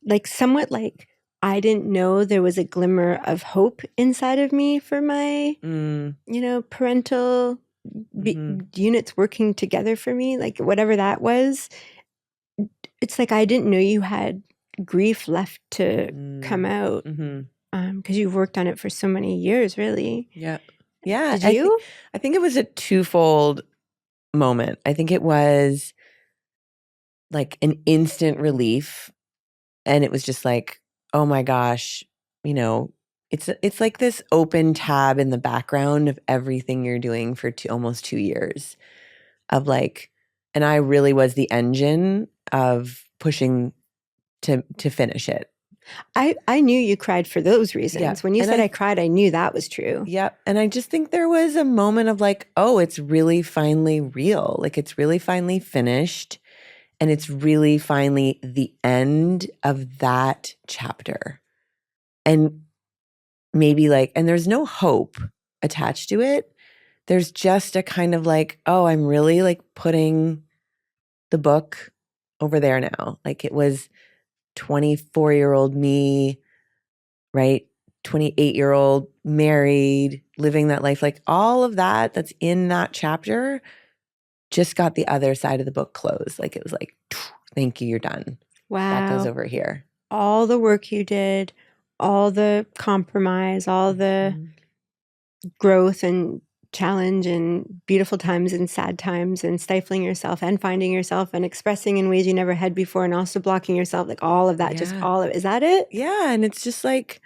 Speaker 2: like somewhat like I didn't know there was a glimmer of hope inside of me for my, parental units working together for me, like whatever that was. It's like I didn't know you had grief left to come out because you've worked on it for so many years, really.
Speaker 1: Yeah.
Speaker 2: Did you?
Speaker 1: I think it was a twofold moment. I think it was like an instant relief. And it was just like, oh my gosh, it's like this open tab in the background of everything you're doing for almost 2 years of like, and I really was the engine of pushing to finish it.
Speaker 2: I knew you cried for those reasons.
Speaker 1: Yeah.
Speaker 2: When you said I cried, I knew that was true.
Speaker 1: Yeah. And I just think there was a moment of like, oh, it's really finally real. Like it's really finally finished. And it's really finally the end of that chapter. And maybe like, and there's no hope attached to it. There's just a kind of like, oh, I'm really like putting the book over there now. Like it was 24-year-old me, right? 28-year-old married, living that life. Like all of that that's in that chapter just got the other side of the book closed. Like it was like, thank you, you're done.
Speaker 2: Wow.
Speaker 1: That goes over here.
Speaker 2: All the work you did, all the compromise, all the growth and challenge and beautiful times and sad times and stifling yourself and finding yourself and expressing in ways you never had before and also blocking yourself, like all of that, just all of it. Is that it?
Speaker 1: Yeah. And it's just like,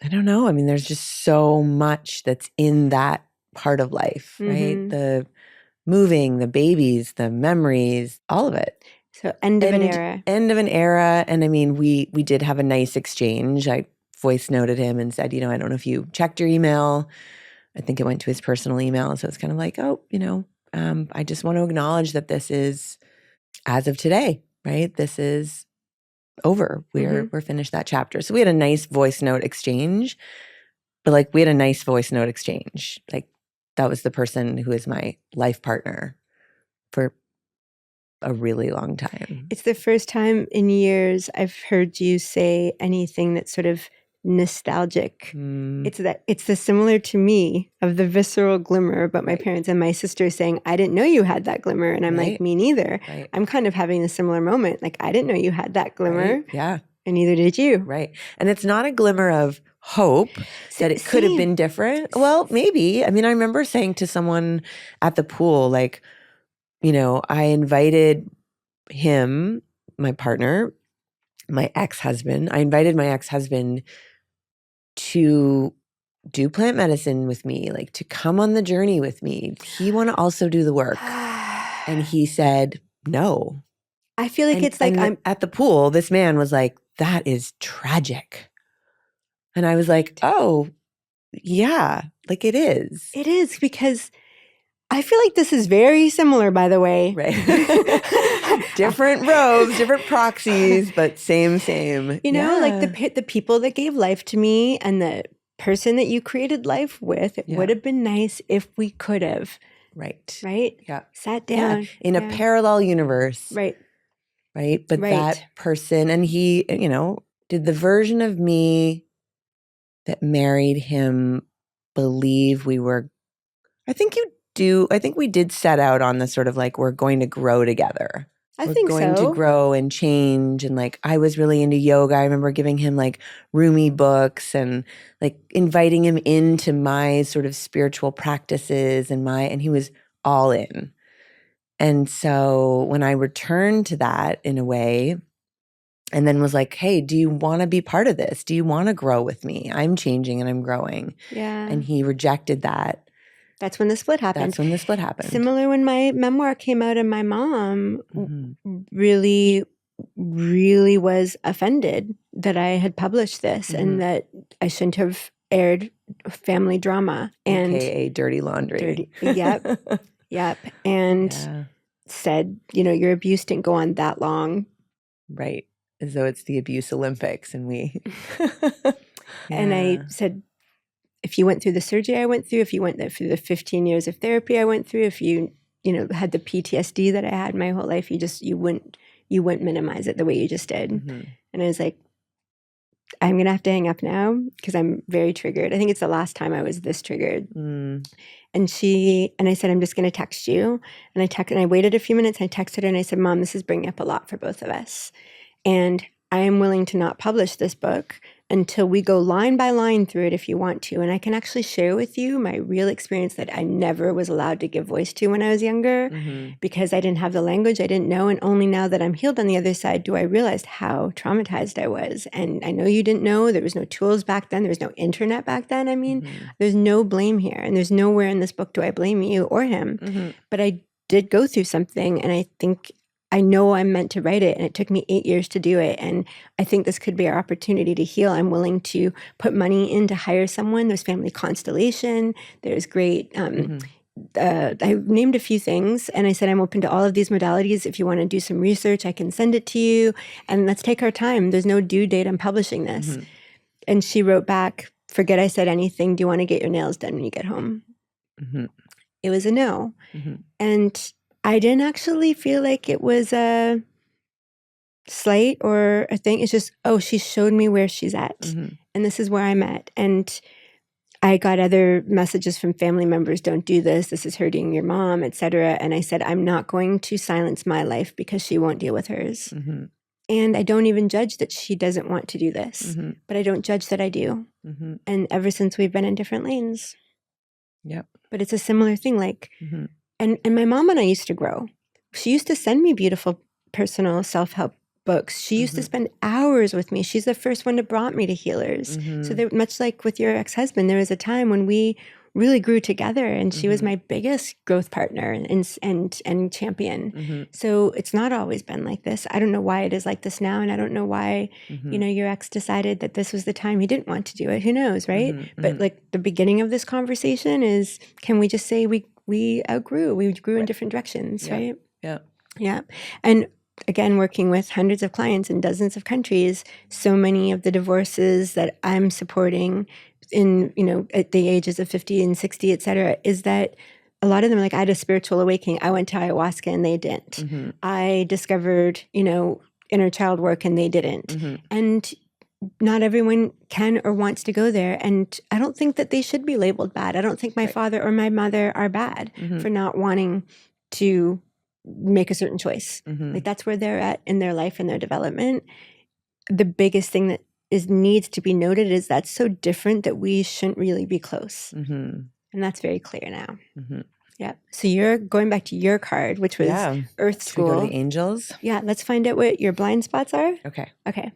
Speaker 1: I don't know. I mean, there's just so much that's in that part of life, right? The moving, the babies, the memories, all of it.
Speaker 2: So end of an era.
Speaker 1: End of an era. And I mean, we did have a nice exchange. I voice noted him and said, I don't know if you checked your email. I think it went to his personal email. So it's kind of like, oh, I just want to acknowledge that this is as of today, right? This is over. We're finished that chapter. So we had a nice voice note exchange, but like we had a nice voice note exchange. Like that was the person who is my life partner for a really long time.
Speaker 2: It's the first time in years I've heard you say anything that's sort of nostalgic. It's the similar to me of the visceral glimmer about my parents and my sister saying, I didn't know you had that glimmer. And I'm like, me neither. I'm kind of having a similar moment. Like, I didn't know you had that glimmer.
Speaker 1: Yeah.
Speaker 2: And neither did you.
Speaker 1: Right. And it's not a glimmer of hope that it could have been different. Well, maybe. I mean, I remember saying to someone at the pool, like, I invited him, my partner, my ex-husband. I invited my ex-husband to do plant medicine with me, like to come on the journey with me. He want to also do the work. And he said, no.
Speaker 2: I feel like it's like I'm
Speaker 1: at the pool, this man was like, that is tragic. And I was like, oh, yeah, like it is.
Speaker 2: It is, because I feel like this is very similar, by the way.
Speaker 1: Right. Different robes, different proxies, but same.
Speaker 2: Like the people that gave life to me and the person that you created life with, it would have been nice if we could have.
Speaker 1: Right.
Speaker 2: Yeah. Sat down.
Speaker 1: Yeah. In a parallel universe.
Speaker 2: Right.
Speaker 1: But that person, and he, did the version of me that married him believe we were, I think we did set out on the sort of like, we're going to grow together.
Speaker 2: I
Speaker 1: we're
Speaker 2: think
Speaker 1: going to
Speaker 2: so.
Speaker 1: grow and change. And like, I was really into yoga. I remember giving him like Rumi books and like inviting him into my sort of spiritual practices and he was all in. And so when I returned to that in a way, and then was like, hey, do you want to be part of this? Do you want to grow with me? I'm changing and I'm growing.
Speaker 2: Yeah.
Speaker 1: And he rejected that.
Speaker 2: That's when the split happened.
Speaker 1: That's when the split happened.
Speaker 2: Similar when my memoir came out, and my mom
Speaker 1: Mm-hmm.
Speaker 2: really, really was offended that I had published this
Speaker 1: Mm-hmm.
Speaker 2: and that I shouldn't have aired family drama. And
Speaker 1: AKA dirty laundry.
Speaker 2: Yep. Yep. And
Speaker 1: Yeah.
Speaker 2: said, your abuse didn't go on that long.
Speaker 1: Right. As though it's the abuse Olympics and we.
Speaker 2: And I said, if you went through the surgery I went through, if you went through the 15 years of therapy I went through, if you had the PTSD that I had my whole life, you wouldn't minimize it the way you just did.
Speaker 1: Mm-hmm.
Speaker 2: And I was like, I'm gonna have to hang up now because I'm very triggered. I think it's the last time I was this triggered.
Speaker 1: Mm.
Speaker 2: And I said, I'm just gonna text you. And I waited a few minutes. I texted her and I said, Mom, this is bringing up a lot for both of us. And I am willing to not publish this book until we go line by line through it if you want to. And I can actually share with you my real experience that I never was allowed to give voice to when I was younger because I didn't have the language, I didn't know. And only now that I'm healed on the other side do I realize how traumatized I was. And I know you didn't know. There was no tools back then. There was no internet back then. I mean, there's no blame here. And there's nowhere in this book do I blame you or him. But I did go through something. And I know I'm meant to write it, and it took me 8 years to do it. And I think this could be our opportunity to heal. I'm willing to put money in to hire someone. There's Family Constellation. There's great. I named a few things, and I said, I'm open to all of these modalities. If you want to do some research, I can send it to you. And let's take our time. There's no due date on publishing this. And she wrote back, forget I said anything. Do you want to get your nails done when you get home? It was a no. And I didn't actually feel like it was a slight or a thing. It's just, she showed me where she's at. And this is where I'm at. And I got other messages from family members, don't do this. This is hurting your mom, etc. And I said, I'm not going to silence my life because she won't deal with hers. And I don't even judge that she doesn't want to do this. But I don't judge that I do. And ever since we've been in different lanes.
Speaker 1: Yep.
Speaker 2: But it's a similar thing. Like, and my mom and I used to grow. She used to send me beautiful personal self-help books. She used to spend hours with me. She's the first one that brought me to healers. So much like with your ex-husband, there was a time when we really grew together, and she was my biggest growth partner and champion. So it's not always been like this. I don't know why it is like this now, and I don't know why your ex decided that this was the time he didn't want to do it. Who knows, right? But like the beginning of this conversation is, can we just say we outgrew? We grew in different directions, right? Yeah. And again, working with hundreds of clients in dozens of countries, so many of the divorces that I'm supporting in, at the ages of 50 and 60, et cetera, is that a lot of them are like, I had a spiritual awakening. I went to ayahuasca and they didn't. I discovered, inner child work and they didn't. And not everyone can or wants to go there. And I don't think that they should be labeled bad. I don't think my father or my mother are bad for not wanting to make a certain choice. Like that's where they're at in their life and their development. The biggest thing that needs to be noted is that's so different that we shouldn't really be close. And that's very clear now. Yeah. So you're going back to your card, which was Earth School.
Speaker 1: Should we go to the angels?
Speaker 2: Yeah. Let's find out what your blind spots are.
Speaker 1: Okay.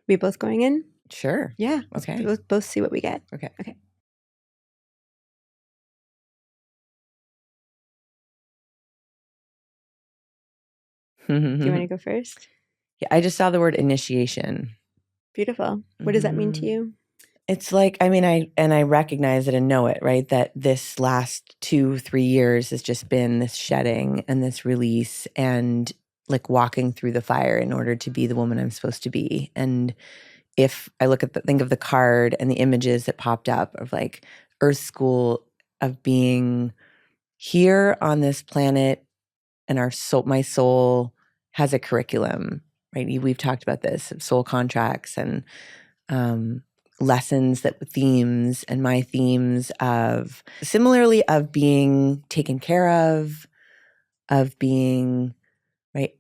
Speaker 2: We both going in?
Speaker 1: Sure.
Speaker 2: Yeah.
Speaker 1: Okay.
Speaker 2: Let's both see what we get.
Speaker 1: Okay.
Speaker 2: Do you want to go first?
Speaker 1: Yeah, I just saw the word initiation.
Speaker 2: Beautiful. What does that mean to you?
Speaker 1: It's like, I recognize it and know it, right? That this last 2-3 years has just been this shedding and this release and like walking through the fire in order to be the woman I'm supposed to be. And if I think of the card and the images that popped up of like Earth School, of being here on this planet, and my soul has a curriculum, right? We've talked about this, soul contracts and lessons, themes, and my themes of similarly of being taken care of being, right,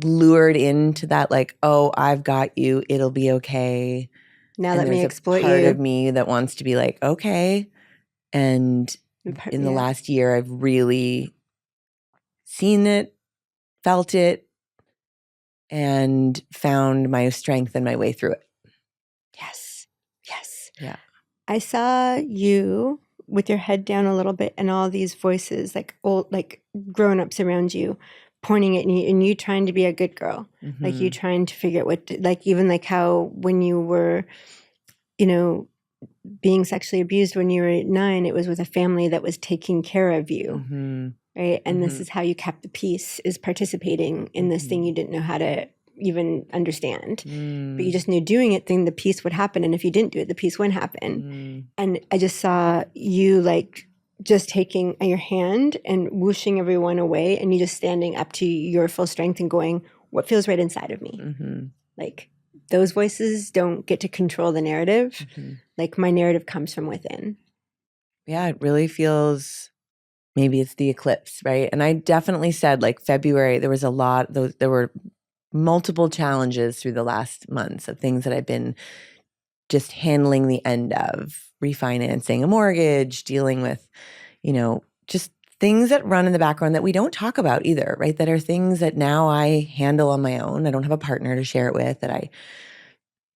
Speaker 1: lured into that, like, oh, I've got you, it'll be okay.
Speaker 2: Now
Speaker 1: And
Speaker 2: let me
Speaker 1: there's a
Speaker 2: exploit
Speaker 1: part
Speaker 2: you.
Speaker 1: of me that wants to be like, okay. And in the last year, I've really seen it, felt it, and found my strength and my way through it.
Speaker 2: Yes. Yes.
Speaker 1: Yeah.
Speaker 2: I saw you with your head down a little bit and all these voices, like old, like grown-ups around you, pointing at you and you trying to be a good girl. Like you trying to figure out what to, like even like how when you were, you know, being sexually abused when you were 9, it was with a family that was taking care of you. Right. And this is how you kept the peace, is participating in this thing you didn't know how to even understand. But you just knew doing it, then the peace would happen. And if you didn't do it, the peace wouldn't happen. And I just saw you like just taking your hand and whooshing everyone away, and you just standing up to your full strength and going, what feels right inside of me? Like those voices don't get to control the narrative. Like my narrative comes from within.
Speaker 1: Yeah, it really feels, maybe it's the eclipse, right? And I definitely said like February, there was a lot, there were multiple challenges through the last months of things that I've been just handling the end of, refinancing a mortgage, dealing with, you know, just things that run in the background that we don't talk about either, right? That are things that now I handle on my own. I don't have a partner to share it with, that I,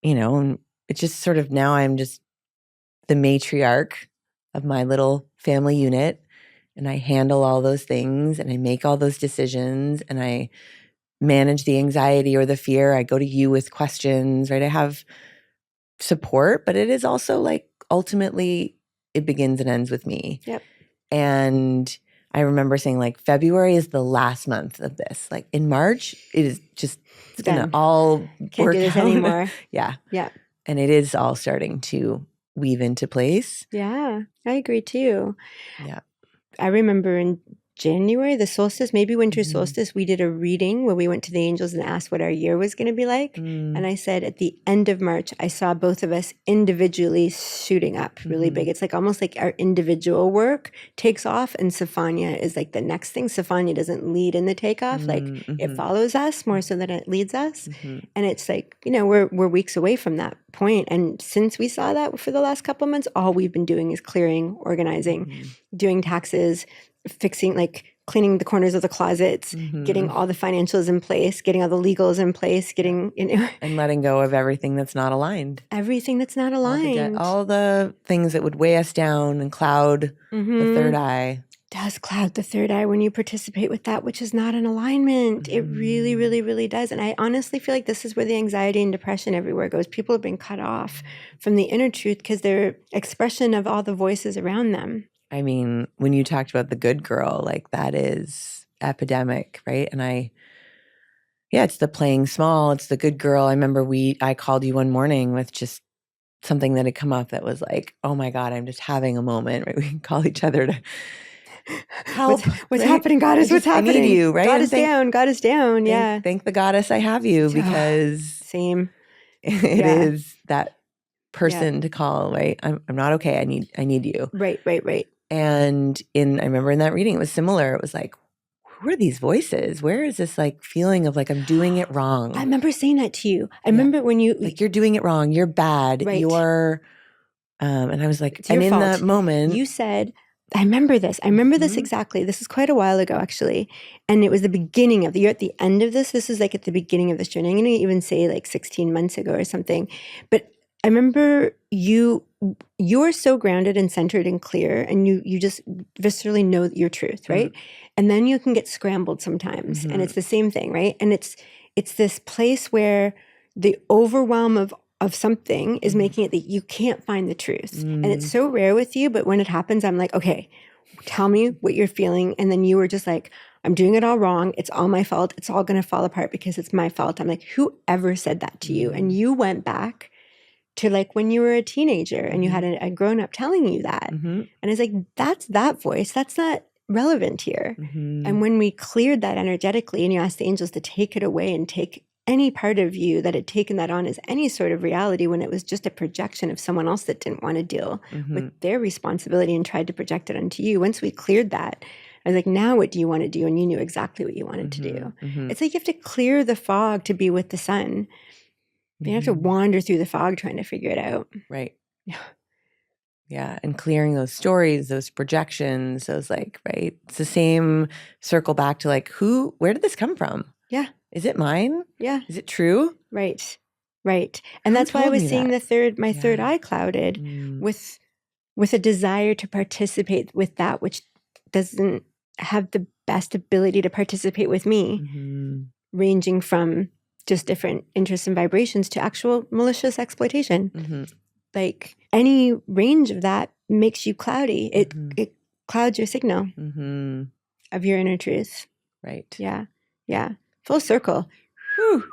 Speaker 1: you know, and it's just sort of now I'm just the matriarch of my little family unit, and I handle all those things and I make all those decisions and I manage the anxiety or the fear. I go to you with questions, right? I have support, but it is also like ultimately it begins and ends with me.
Speaker 2: Yep.
Speaker 1: And I remember saying like February is the last month of this. Like in March, it is just, it's going to all
Speaker 2: Can't
Speaker 1: work
Speaker 2: do this
Speaker 1: out
Speaker 2: anymore.
Speaker 1: Yeah.
Speaker 2: Yeah.
Speaker 1: And it is all starting to weave into place.
Speaker 2: Yeah, I agree too.
Speaker 1: Yeah.
Speaker 2: I remember in January, the solstice, maybe winter solstice, we did a reading where we went to the angels and asked what our year was going to be like. And I said at the end of March, I saw both of us individually shooting up really big. It's like almost like our individual work takes off, and Sophania is like the next thing. Sophania doesn't lead in the takeoff. Like it follows us more so than it leads us. And it's like, you know, we're weeks away from that point. And since we saw that for the last couple of months, all we've been doing is clearing, organizing, doing taxes, fixing, like cleaning the corners of the closets, getting all the financials in place, getting all the legals in place, getting, you know.
Speaker 1: And letting go of everything that's not aligned.
Speaker 2: Everything that's not aligned.
Speaker 1: All the things that would weigh us down and cloud the third eye.
Speaker 2: Does cloud the third eye when you participate with that which is not in alignment. It really, really, really does. And I honestly feel like this is where the anxiety and depression everywhere goes. People have been cut off from the inner truth because they're expression of all the voices around them.
Speaker 1: I mean, when you talked about the good girl, like that is epidemic, right? And it's the playing small, it's the good girl. I remember I called you one morning with just something that had come up that was like, oh my God, I'm just having a moment, right? We can call each other to help.
Speaker 2: What's
Speaker 1: right?
Speaker 2: happening, Goddess? What's happening?
Speaker 1: I need you, right?
Speaker 2: God is down. God is down. Yeah.
Speaker 1: Thank the goddess I have you, because
Speaker 2: same.
Speaker 1: It is that person to call, right? I'm not okay. I need you.
Speaker 2: Right.
Speaker 1: And I remember in that reading, it was similar. It was like, who are these voices? Where is this like feeling of like, I'm doing it wrong?
Speaker 2: I remember saying that to you. I remember when you
Speaker 1: like, you're doing it wrong. You're bad.
Speaker 2: Right.
Speaker 1: You're, and I was like, and in
Speaker 2: fault.
Speaker 1: that moment,
Speaker 2: you said, I remember this. I remember this exactly. This is quite a while ago, actually. And it was the beginning of you're at the end of this. This is like at the beginning of this journey. I'm going to even say like 16 months ago or something. But I remember you're so grounded and centered and clear, and you just viscerally know your truth, right? And then you can get scrambled sometimes, and it's the same thing, right? And it's this place where the overwhelm of something is making it that you can't find the truth. And it's so rare with you, but when it happens, I'm like, okay, tell me what you're feeling. And then you were just like, I'm doing it all wrong. It's all my fault. It's all going to fall apart because it's my fault. I'm like, whoever said that to you? And you went back to like when you were a teenager and you had a grown-up telling you that. And it's like, that's that voice. That's not relevant here. And when we cleared that energetically and you asked the angels to take it away and take any part of you that had taken that on as any sort of reality when it was just a projection of someone else that didn't want to deal with their responsibility and tried to project it onto you. Once we cleared that, I was like, now what do you want to do? And you knew exactly what you wanted to do. It's like you have to clear the fog to be with the sun. But you have to wander through the fog trying to figure it out.
Speaker 1: Right. Yeah. And clearing those stories, those projections, those like, right. It's the same circle back to like, where did this come from?
Speaker 2: Yeah.
Speaker 1: Is it mine?
Speaker 2: Yeah.
Speaker 1: Is it true?
Speaker 2: Right. Right. And
Speaker 1: Who
Speaker 2: that's why I
Speaker 1: told
Speaker 2: was
Speaker 1: me
Speaker 2: seeing
Speaker 1: that?
Speaker 2: my third eye clouded with a desire to participate with that which doesn't have the best ability to participate with me, ranging from just different interests and vibrations to actual malicious exploitation. Like any range of that makes you cloudy. It clouds your signal of your inner truth.
Speaker 1: Right.
Speaker 2: Yeah. Yeah. Full circle. Whew.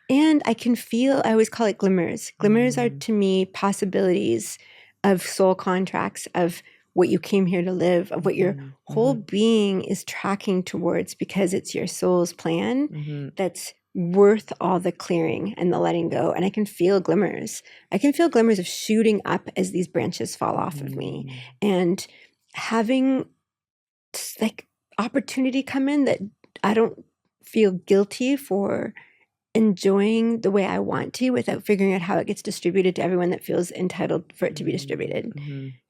Speaker 2: And I can feel, I always call it glimmers. Glimmers are to me possibilities of soul contracts, of what you came here to live, of what your whole being is tracking towards, because it's your soul's plan that's worth all the clearing and the letting go. And I can feel glimmers. I can feel glimmers of shooting up as these branches fall off of me, and having like opportunity come in that I don't feel guilty for enjoying the way I want to, without figuring out how it gets distributed to everyone that feels entitled for it to be distributed,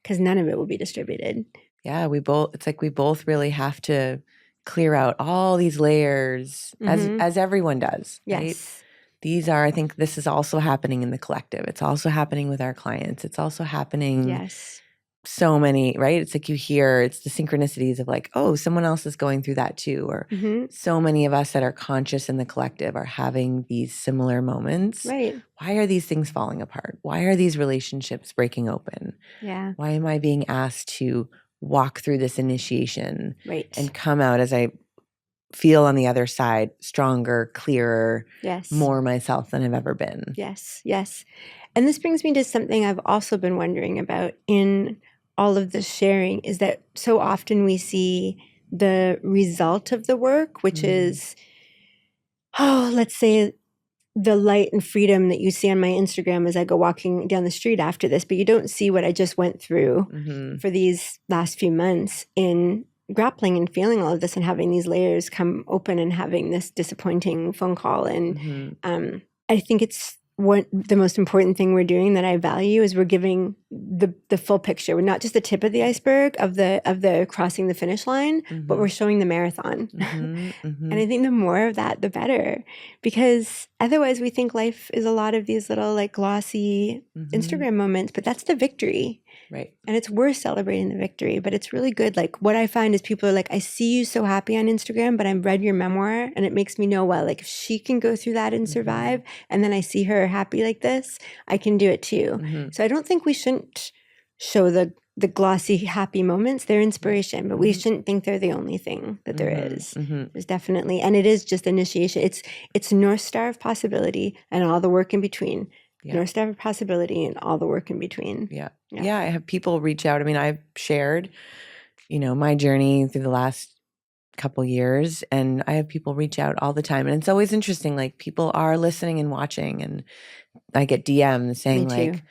Speaker 2: because none of it will be distributed.
Speaker 1: Yeah, it's like we both really have to clear out all these layers as everyone does.
Speaker 2: Yes.
Speaker 1: Right? I think this is also happening in the collective. It's also happening with our clients. It's also happening.
Speaker 2: Yes.
Speaker 1: So many, right? It's like you hear, it's the synchronicities of like, oh, someone else is going through that too. Or so many of us that are conscious in the collective are having these similar moments.
Speaker 2: Right.
Speaker 1: Why are these things falling apart? Why are these relationships breaking open?
Speaker 2: Yeah.
Speaker 1: Why am I being asked to walk through this initiation and come out as I feel on the other side stronger, clearer, more myself than I've ever been?
Speaker 2: Yes. Yes. And this brings me to something I've also been wondering about in all of this sharing, is that so often we see the result of the work, which is, let's say the light and freedom that you see on my Instagram as I go walking down the street after this, but you don't see what I just went through for these last few months in grappling and feeling all of this and having these layers come open and having this disappointing phone call. And I think it's what the most important thing we're doing that I value is we're giving the full picture. We're not just the tip of the iceberg of the crossing the finish line, but we're showing the marathon. And I think the more of that, the better, because otherwise we think life is a lot of these little like glossy Instagram moments, but that's the victory.
Speaker 1: Right.
Speaker 2: And it's worth celebrating the victory, but it's really good. Like what I find is people are like, I see you so happy on Instagram, but I've read your memoir and it makes me know, well, like if she can go through that and survive, and then I see her happy like this, I can do it too. So I don't think we shouldn't show the glossy happy moments. They're inspiration, but we shouldn't think they're the only thing that there is. There's definitely, and it is just initiation. It's North Star of possibility and all the work in between. North Star of possibility and all the work in between.
Speaker 1: Yeah. I have people reach out. I mean, I've shared, my journey through the last couple years, and I have people reach out all the time. And it's always interesting. Like people are listening and watching, and I get DMs saying like,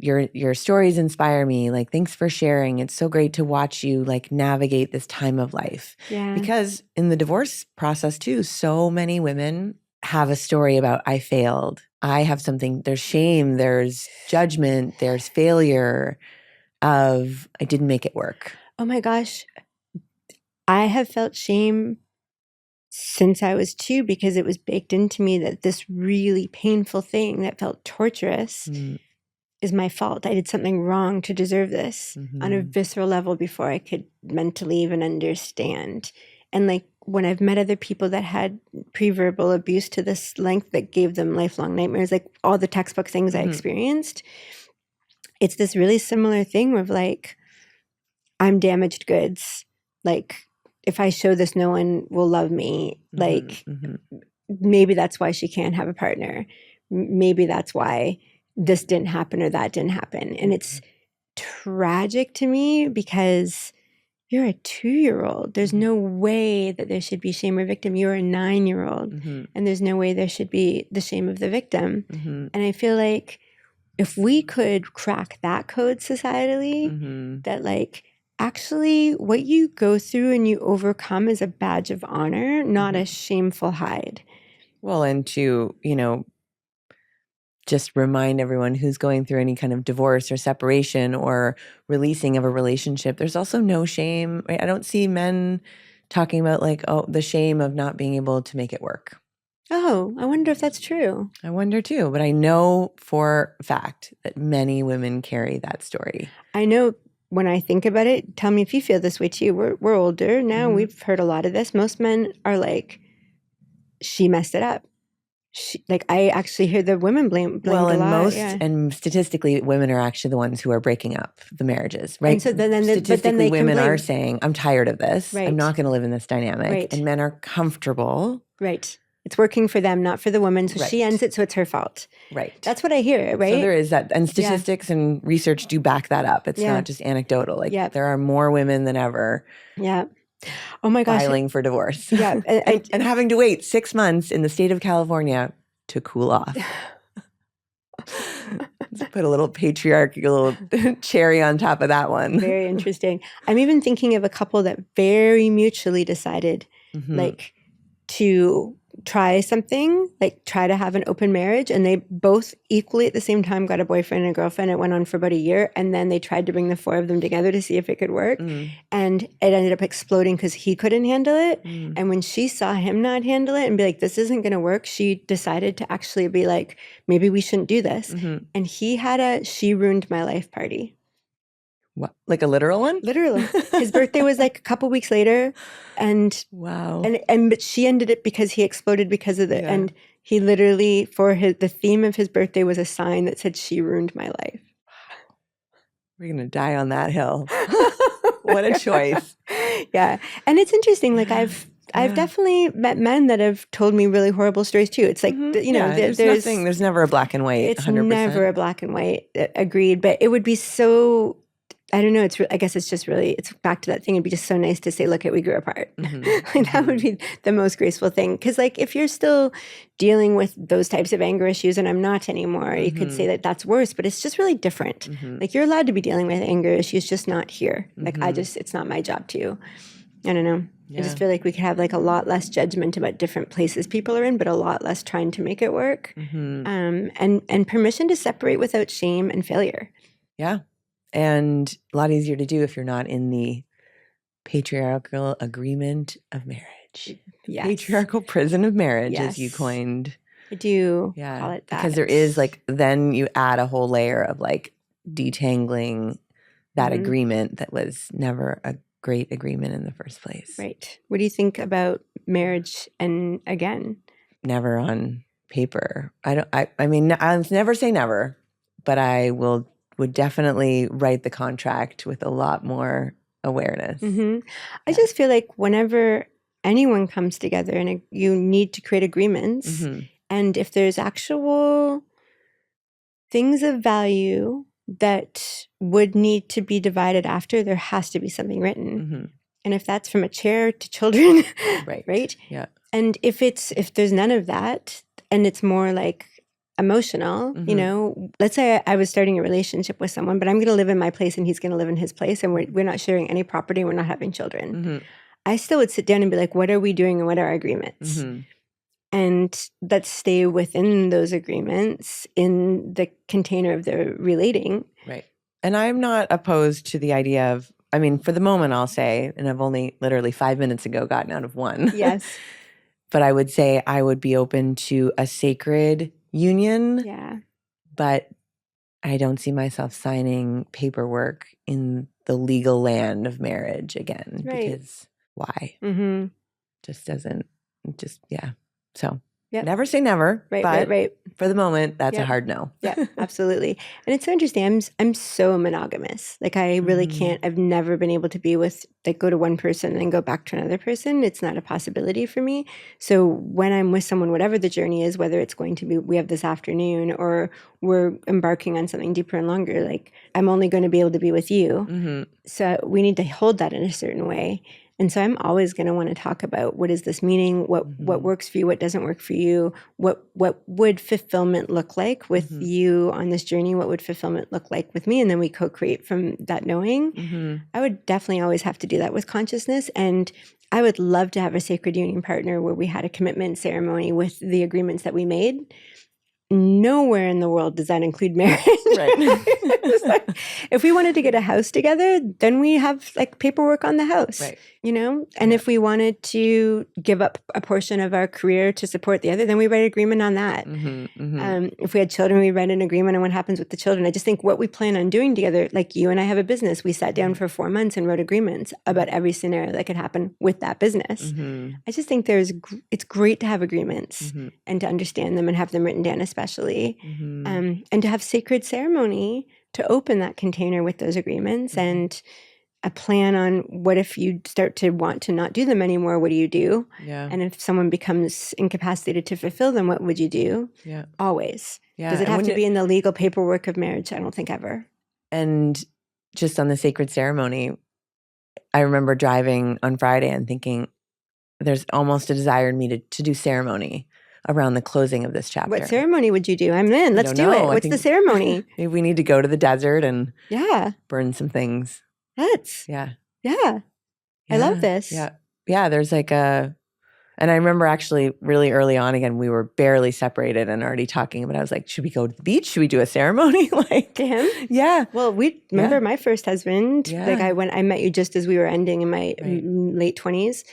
Speaker 1: your stories inspire me. Like, thanks for sharing. It's so great to watch you like navigate this time of life.
Speaker 2: Yeah.
Speaker 1: Because in the divorce process too, so many women have a story about I failed. I have something, there's shame, there's judgment, there's failure of I didn't make it work.
Speaker 2: Oh my gosh. I have felt shame since I was 2 because it was baked into me that this really painful thing that felt torturous is my fault. I did something wrong to deserve this on a visceral level before I could mentally even understand. And like when I've met other people that had pre-verbal abuse to this length that gave them lifelong nightmares, like all the textbook things I experienced, it's this really similar thing of like, I'm damaged goods. Like if I show this, no one will love me. Like maybe that's why she can't have a partner. Maybe that's why this didn't happen or that didn't happen. And it's tragic to me because you're a 2-year-old. There's no way that there should be shame or victim. You're a 9-year-old, and there's no way there should be the shame of the victim. And I feel like if we could crack that code societally, that like actually what you go through and you overcome is a badge of honor, not a shameful hide.
Speaker 1: Well, and to, just remind everyone who's going through any kind of divorce or separation or releasing of a relationship, there's also no shame. Right? I don't see men talking about like, oh, the shame of not being able to make it work.
Speaker 2: Oh, I wonder if that's true.
Speaker 1: I wonder too, but I know for a fact that many women carry that story.
Speaker 2: I know when I think about it, tell me if you feel this way too. We're older now. We've heard a lot of this. Most men are like, she messed it up. I actually hear the women blamed
Speaker 1: Well,
Speaker 2: a
Speaker 1: and
Speaker 2: lot.
Speaker 1: and statistically, women are actually the ones who are breaking up the marriages, right?
Speaker 2: And so then
Speaker 1: statistically, women
Speaker 2: complain.
Speaker 1: are saying, "I'm tired of this.
Speaker 2: Right.
Speaker 1: I'm not going to live in this dynamic."
Speaker 2: Right.
Speaker 1: And men are comfortable.
Speaker 2: Right. It's working for them, not for the woman. So she ends it, so it's her fault.
Speaker 1: Right.
Speaker 2: That's what I hear, right?
Speaker 1: So there is that. And statistics and research do back that up. It's not just anecdotal. Like there are more women than ever.
Speaker 2: Yeah. Oh my gosh.
Speaker 1: Filing for divorce.
Speaker 2: Yeah.
Speaker 1: And having to wait 6 months in the state of California to cool off. Let's put a little patriarchal cherry on top of that one.
Speaker 2: Very interesting. I'm even thinking of a couple that very mutually decided like to try something, like try to have an open marriage. And they both equally at the same time got a boyfriend and a girlfriend. It went on for about a year. And then they tried to bring the four of them together to see if it could work. And it ended up exploding because he couldn't handle it. And when she saw him not handle it and be like, this isn't going to work, she decided to actually be like, maybe we shouldn't do this. And he had a she ruined my life party.
Speaker 1: What? Like a literal one?
Speaker 2: Literally. His birthday was like a couple weeks later. And
Speaker 1: wow.
Speaker 2: But she ended it because he exploded because of it. And he literally, the theme of his birthday was a sign that said, she ruined my life.
Speaker 1: We're going to die on that hill. What a choice.
Speaker 2: Yeah. And it's interesting. Like I've definitely met men that have told me really horrible stories too. It's like,
Speaker 1: there's never a black and white.
Speaker 2: It's
Speaker 1: 100%.
Speaker 2: never a black and white. Agreed. But it would be so, I don't know. I guess it's just really, it's back to that thing. It'd be just so nice to say, look, we grew apart. Like that would be the most graceful thing. Because like if you're still dealing with those types of anger issues and I'm not anymore, you could say that that's worse, but it's just really different. Like you're allowed to be dealing with anger issues, just not here. Like it's not my job to. I don't know. Yeah. I just feel like we could have like a lot less judgment about different places people are in, but a lot less trying to make it work. And permission to separate without shame and failure.
Speaker 1: Yeah. And a lot easier to do if you're not in the patriarchal agreement of marriage.
Speaker 2: Yes.
Speaker 1: Patriarchal prison of marriage, as you coined.
Speaker 2: I do call it that.
Speaker 1: Because there is like, then you add a whole layer of like detangling that agreement that was never a great agreement in the first place.
Speaker 2: Right. What do you think about marriage and again?
Speaker 1: Never on paper. I mean, I'll never say never, but I would definitely write the contract with a lot more awareness.
Speaker 2: I just feel like whenever anyone comes together and you need to create agreements, and if there's actual things of value that would need to be divided after, there has to be something written. And if that's from a chair to children, right?
Speaker 1: Yeah.
Speaker 2: And if there's none of that, and it's more like emotional, let's say I was starting a relationship with someone, but I'm going to live in my place and he's going to live in his place, and we're not sharing any property, we're not having children. I still would sit down and be like, what are we doing and what are our agreements? And let's stay within those agreements in the container of the relating.
Speaker 1: Right. And I'm not opposed to the idea of, I mean, for the moment I'll say, and I've only literally 5 minutes ago gotten out of one.
Speaker 2: Yes.
Speaker 1: But I would say I would be open to a sacred union.
Speaker 2: Yeah.
Speaker 1: But I don't see myself signing paperwork in the legal land of marriage again.
Speaker 2: Right.
Speaker 1: Because why? So never say never.
Speaker 2: Right.
Speaker 1: For the moment, that's a hard no.
Speaker 2: Yeah, absolutely. And it's so interesting. I'm so monogamous. Like I really can't, I've never been able to be with, like go to one person and then go back to another person. It's not a possibility for me. So when I'm with someone, whatever the journey is, whether it's going to be, we have this afternoon or we're embarking on something deeper and longer, like I'm only going to be able to be with you. So we need to hold that in a certain way. And so I'm always going to want to talk about what is this meaning, what works for you, what doesn't work for you, what would fulfillment look like with you on this journey, what would fulfillment look like with me, and then we co-create from that knowing. I would definitely always have to do that with consciousness, and I would love to have a sacred union partner where we had a commitment ceremony with the agreements that we made. Nowhere in the world does that include marriage.
Speaker 1: Right.
Speaker 2: Like, if we wanted to get a house together, then we have like paperwork on the house,
Speaker 1: Right.
Speaker 2: you know? And if we wanted to give up a portion of our career to support the other, then we write agreement on that. If we had children, we write an agreement on what happens with the children. I just think what we plan on doing together, like you and I have a business, we sat down for 4 months and wrote agreements about every scenario that could happen with that business. I just think it's great to have agreements and to understand them and have them written down, especially, and to have sacred ceremony to open that container with those agreements and a plan on what if you start to want to not do them anymore, what do you do?
Speaker 1: Yeah.
Speaker 2: And if someone becomes incapacitated to fulfill them, what would you do?
Speaker 1: Yeah.
Speaker 2: Always.
Speaker 1: Yeah.
Speaker 2: Does it have to be in the legal paperwork of marriage? I don't think ever.
Speaker 1: And just on the sacred ceremony, I remember driving on Friday and thinking there's almost a desire in me to do ceremony around the closing of this chapter.
Speaker 2: What ceremony would you do? I'm in. Let's do it. What's the ceremony?
Speaker 1: Maybe we need to go to the desert and burn some things.
Speaker 2: Yeah. I love this.
Speaker 1: Yeah. There's like and I remember actually really early on, again, we were barely separated and already talking, but I was like, should we go to the beach? Should we do a ceremony? Like
Speaker 2: to him?
Speaker 1: Yeah.
Speaker 2: Well, we remember my first husband.
Speaker 1: Yeah.
Speaker 2: Like I met you just as we were ending in my late 20s.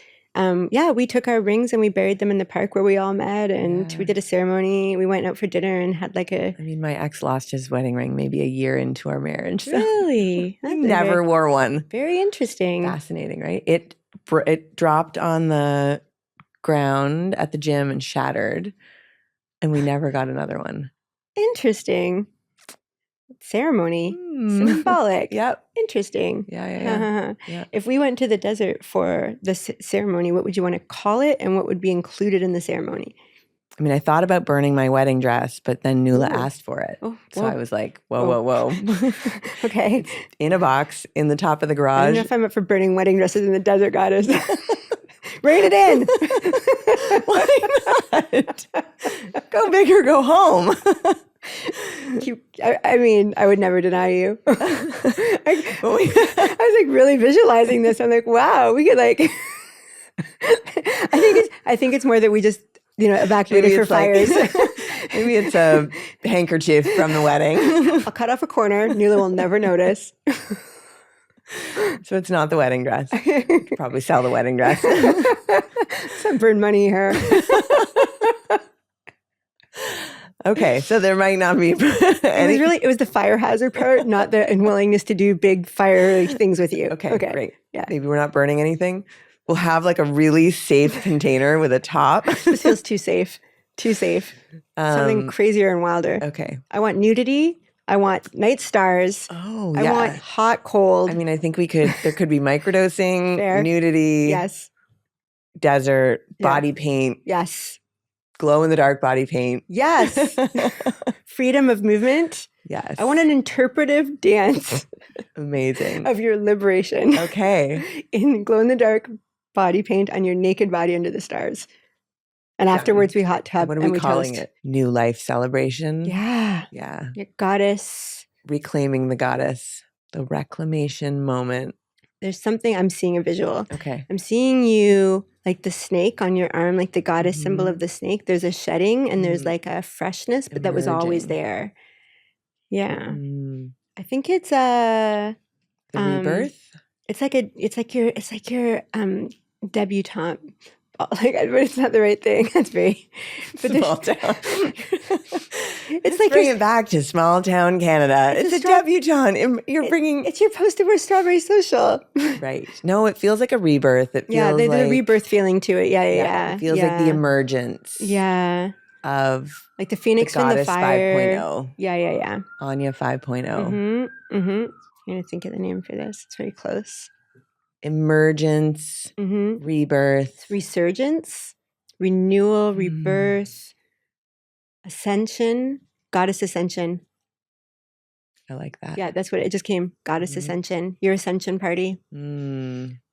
Speaker 2: We took our rings and we buried them in the park where we all met, and we did a ceremony. We went out for dinner and had like I
Speaker 1: mean, my ex lost his wedding ring maybe a year into our marriage. So.
Speaker 2: Really?
Speaker 1: He never wore one.
Speaker 2: Very interesting.
Speaker 1: Fascinating, right? It dropped on the ground at the gym and shattered, and we never got another one.
Speaker 2: Interesting. Ceremony. Symbolic.
Speaker 1: Yep.
Speaker 2: Interesting.
Speaker 1: Yeah.
Speaker 2: If we went to the desert for the ceremony, what would you want to call it, and what would be included in the ceremony?
Speaker 1: I mean, I thought about burning my wedding dress, but then Nuala asked for it. So I was like, whoa.
Speaker 2: Okay.
Speaker 1: It's in a box in the top of the garage.
Speaker 2: I don't know if I'm up for burning wedding dresses in the desert, goddess. Rein it in.
Speaker 1: Why not? Go big or go home.
Speaker 2: I mean, I would never deny you. I was like really visualizing this. I'm like, wow, we could like. I think it's more that we just evacuated for fires.
Speaker 1: Maybe it's a handkerchief from the wedding.
Speaker 2: I'll cut off a corner. Nuala will never notice.
Speaker 1: So it's not the wedding dress. You could probably sell the wedding dress.
Speaker 2: Some burn money here.
Speaker 1: Okay, so there might not be
Speaker 2: it was the fire hazard part, not the unwillingness to do big fire things with you.
Speaker 1: Okay, great.
Speaker 2: Yeah.
Speaker 1: Maybe we're not burning anything. We'll have like a really safe container with a top.
Speaker 2: This feels too safe. Too safe. Something crazier and wilder.
Speaker 1: Okay.
Speaker 2: I want nudity. I want night stars.
Speaker 1: Oh,
Speaker 2: I want hot, cold.
Speaker 1: I mean, I think there could be microdosing, nudity.
Speaker 2: Yes.
Speaker 1: Desert, body paint.
Speaker 2: Yes.
Speaker 1: Glow in the dark body paint.
Speaker 2: Yes. Freedom of movement.
Speaker 1: Yes.
Speaker 2: I want an interpretive dance.
Speaker 1: Amazing.
Speaker 2: Of your liberation.
Speaker 1: Okay.
Speaker 2: In glow in the dark body paint on your naked body under the stars. And afterwards we hot tub.
Speaker 1: What are we calling it? New life celebration?
Speaker 2: Yeah. Your goddess.
Speaker 1: Reclaiming the goddess. The reclamation moment.
Speaker 2: There's something, I'm seeing a visual.
Speaker 1: Okay.
Speaker 2: I'm seeing you like the snake on your arm, like the goddess symbol of the snake. There's a shedding and there's like a freshness, but that was always there. Yeah. I think it's
Speaker 1: the rebirth.
Speaker 2: It's like your debutante. Like, but it's not the right thing. That's very small town.
Speaker 1: It's like bring it back to small town Canada. It's a debutante. You're bringing.
Speaker 2: It's your post-divorce strawberry social.
Speaker 1: Right. No, it feels like a rebirth. It feels
Speaker 2: there's
Speaker 1: like
Speaker 2: a rebirth feeling to it. Yeah.
Speaker 1: It feels like the emergence.
Speaker 2: Yeah.
Speaker 1: Of
Speaker 2: like the phoenix
Speaker 1: the
Speaker 2: from the fire.
Speaker 1: 5.0.
Speaker 2: Yeah.
Speaker 1: Anya 5.0.
Speaker 2: I'm gonna think of the name for this. It's very close.
Speaker 1: Emergence, rebirth,
Speaker 2: resurgence, renewal, rebirth, ascension, goddess ascension.
Speaker 1: I like that.
Speaker 2: Yeah, that's what it just came. Goddess ascension. Your ascension party.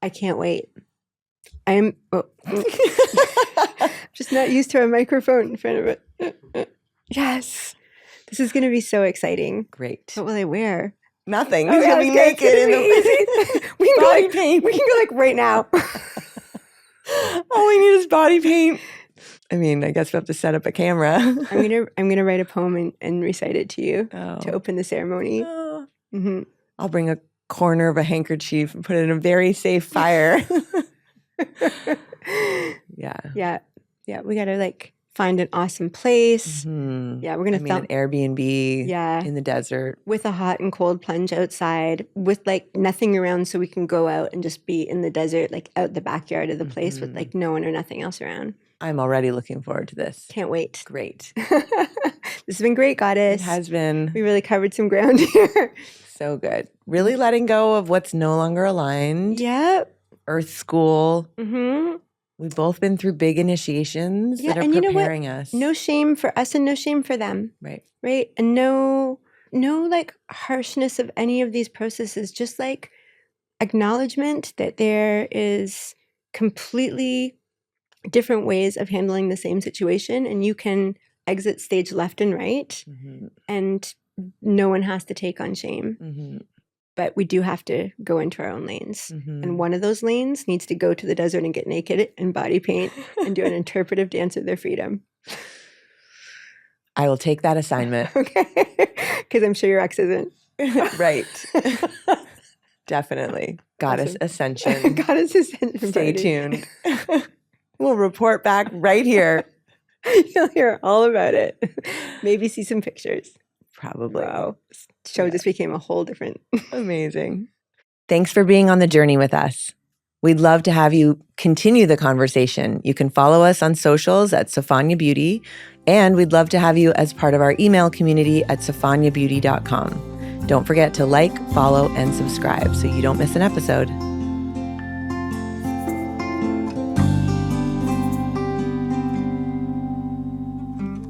Speaker 2: I can't wait. I'm just not used to a microphone in front of it. Yes. This is going to be so exciting.
Speaker 1: Great.
Speaker 2: What will I wear?
Speaker 1: Nothing.
Speaker 2: Oh,
Speaker 1: He's
Speaker 2: yeah,
Speaker 1: gonna be naked in the
Speaker 2: we can
Speaker 1: body
Speaker 2: go
Speaker 1: paint.
Speaker 2: We can go like right now.
Speaker 1: All we need is body paint. I mean, I guess we have to set up a camera.
Speaker 2: I'm gonna write a poem and recite it to you to open the ceremony.
Speaker 1: Oh.
Speaker 2: Mm-hmm.
Speaker 1: I'll bring a corner of a handkerchief and put it in a very safe fire. Yeah. We gotta like find an awesome place. Mm-hmm.
Speaker 2: Yeah, we're gonna film
Speaker 1: an Airbnb. In the desert
Speaker 2: with a hot and cold plunge outside, with like nothing around, so we can go out and just be in the desert, like out the backyard of the place with like no one or nothing else around.
Speaker 1: I'm already looking forward to this.
Speaker 2: Can't wait.
Speaker 1: Great.
Speaker 2: This has been great, Goddess.
Speaker 1: It has been.
Speaker 2: We really covered some ground here.
Speaker 1: So good. Really letting go of what's no longer aligned.
Speaker 2: Yep.
Speaker 1: Earth school.
Speaker 2: Mm-hmm.
Speaker 1: We've both been through big initiations that are
Speaker 2: and
Speaker 1: preparing
Speaker 2: you know what?
Speaker 1: us.
Speaker 2: No shame for us and no shame for them.
Speaker 1: Right.
Speaker 2: Right. And no like harshness of any of these processes, just like acknowledgement that there is completely different ways of handling the same situation, and you can exit stage left and right, and no one has to take on shame. But we do have to go into our own lanes. And one of those lanes needs to go to the desert and get naked and body paint and do an interpretive dance of their freedom.
Speaker 1: I will take that assignment.
Speaker 2: Okay. Because I'm sure your ex isn't.
Speaker 1: Right. Definitely. Goddess Ascension.
Speaker 2: Goddess Ascension.
Speaker 1: Stay tuned. We'll report back right here.
Speaker 2: You'll hear all about it. Maybe see some pictures.
Speaker 1: Probably.
Speaker 2: Wow. Show just became a whole different.
Speaker 1: Amazing. Thanks for being on the journey with us. We'd love to have you continue the conversation. You can follow us on socials at Sophania Beauty, and we'd love to have you as part of our email community at sophaniabeauty.com. Don't forget to like, follow, and subscribe so you don't miss an episode.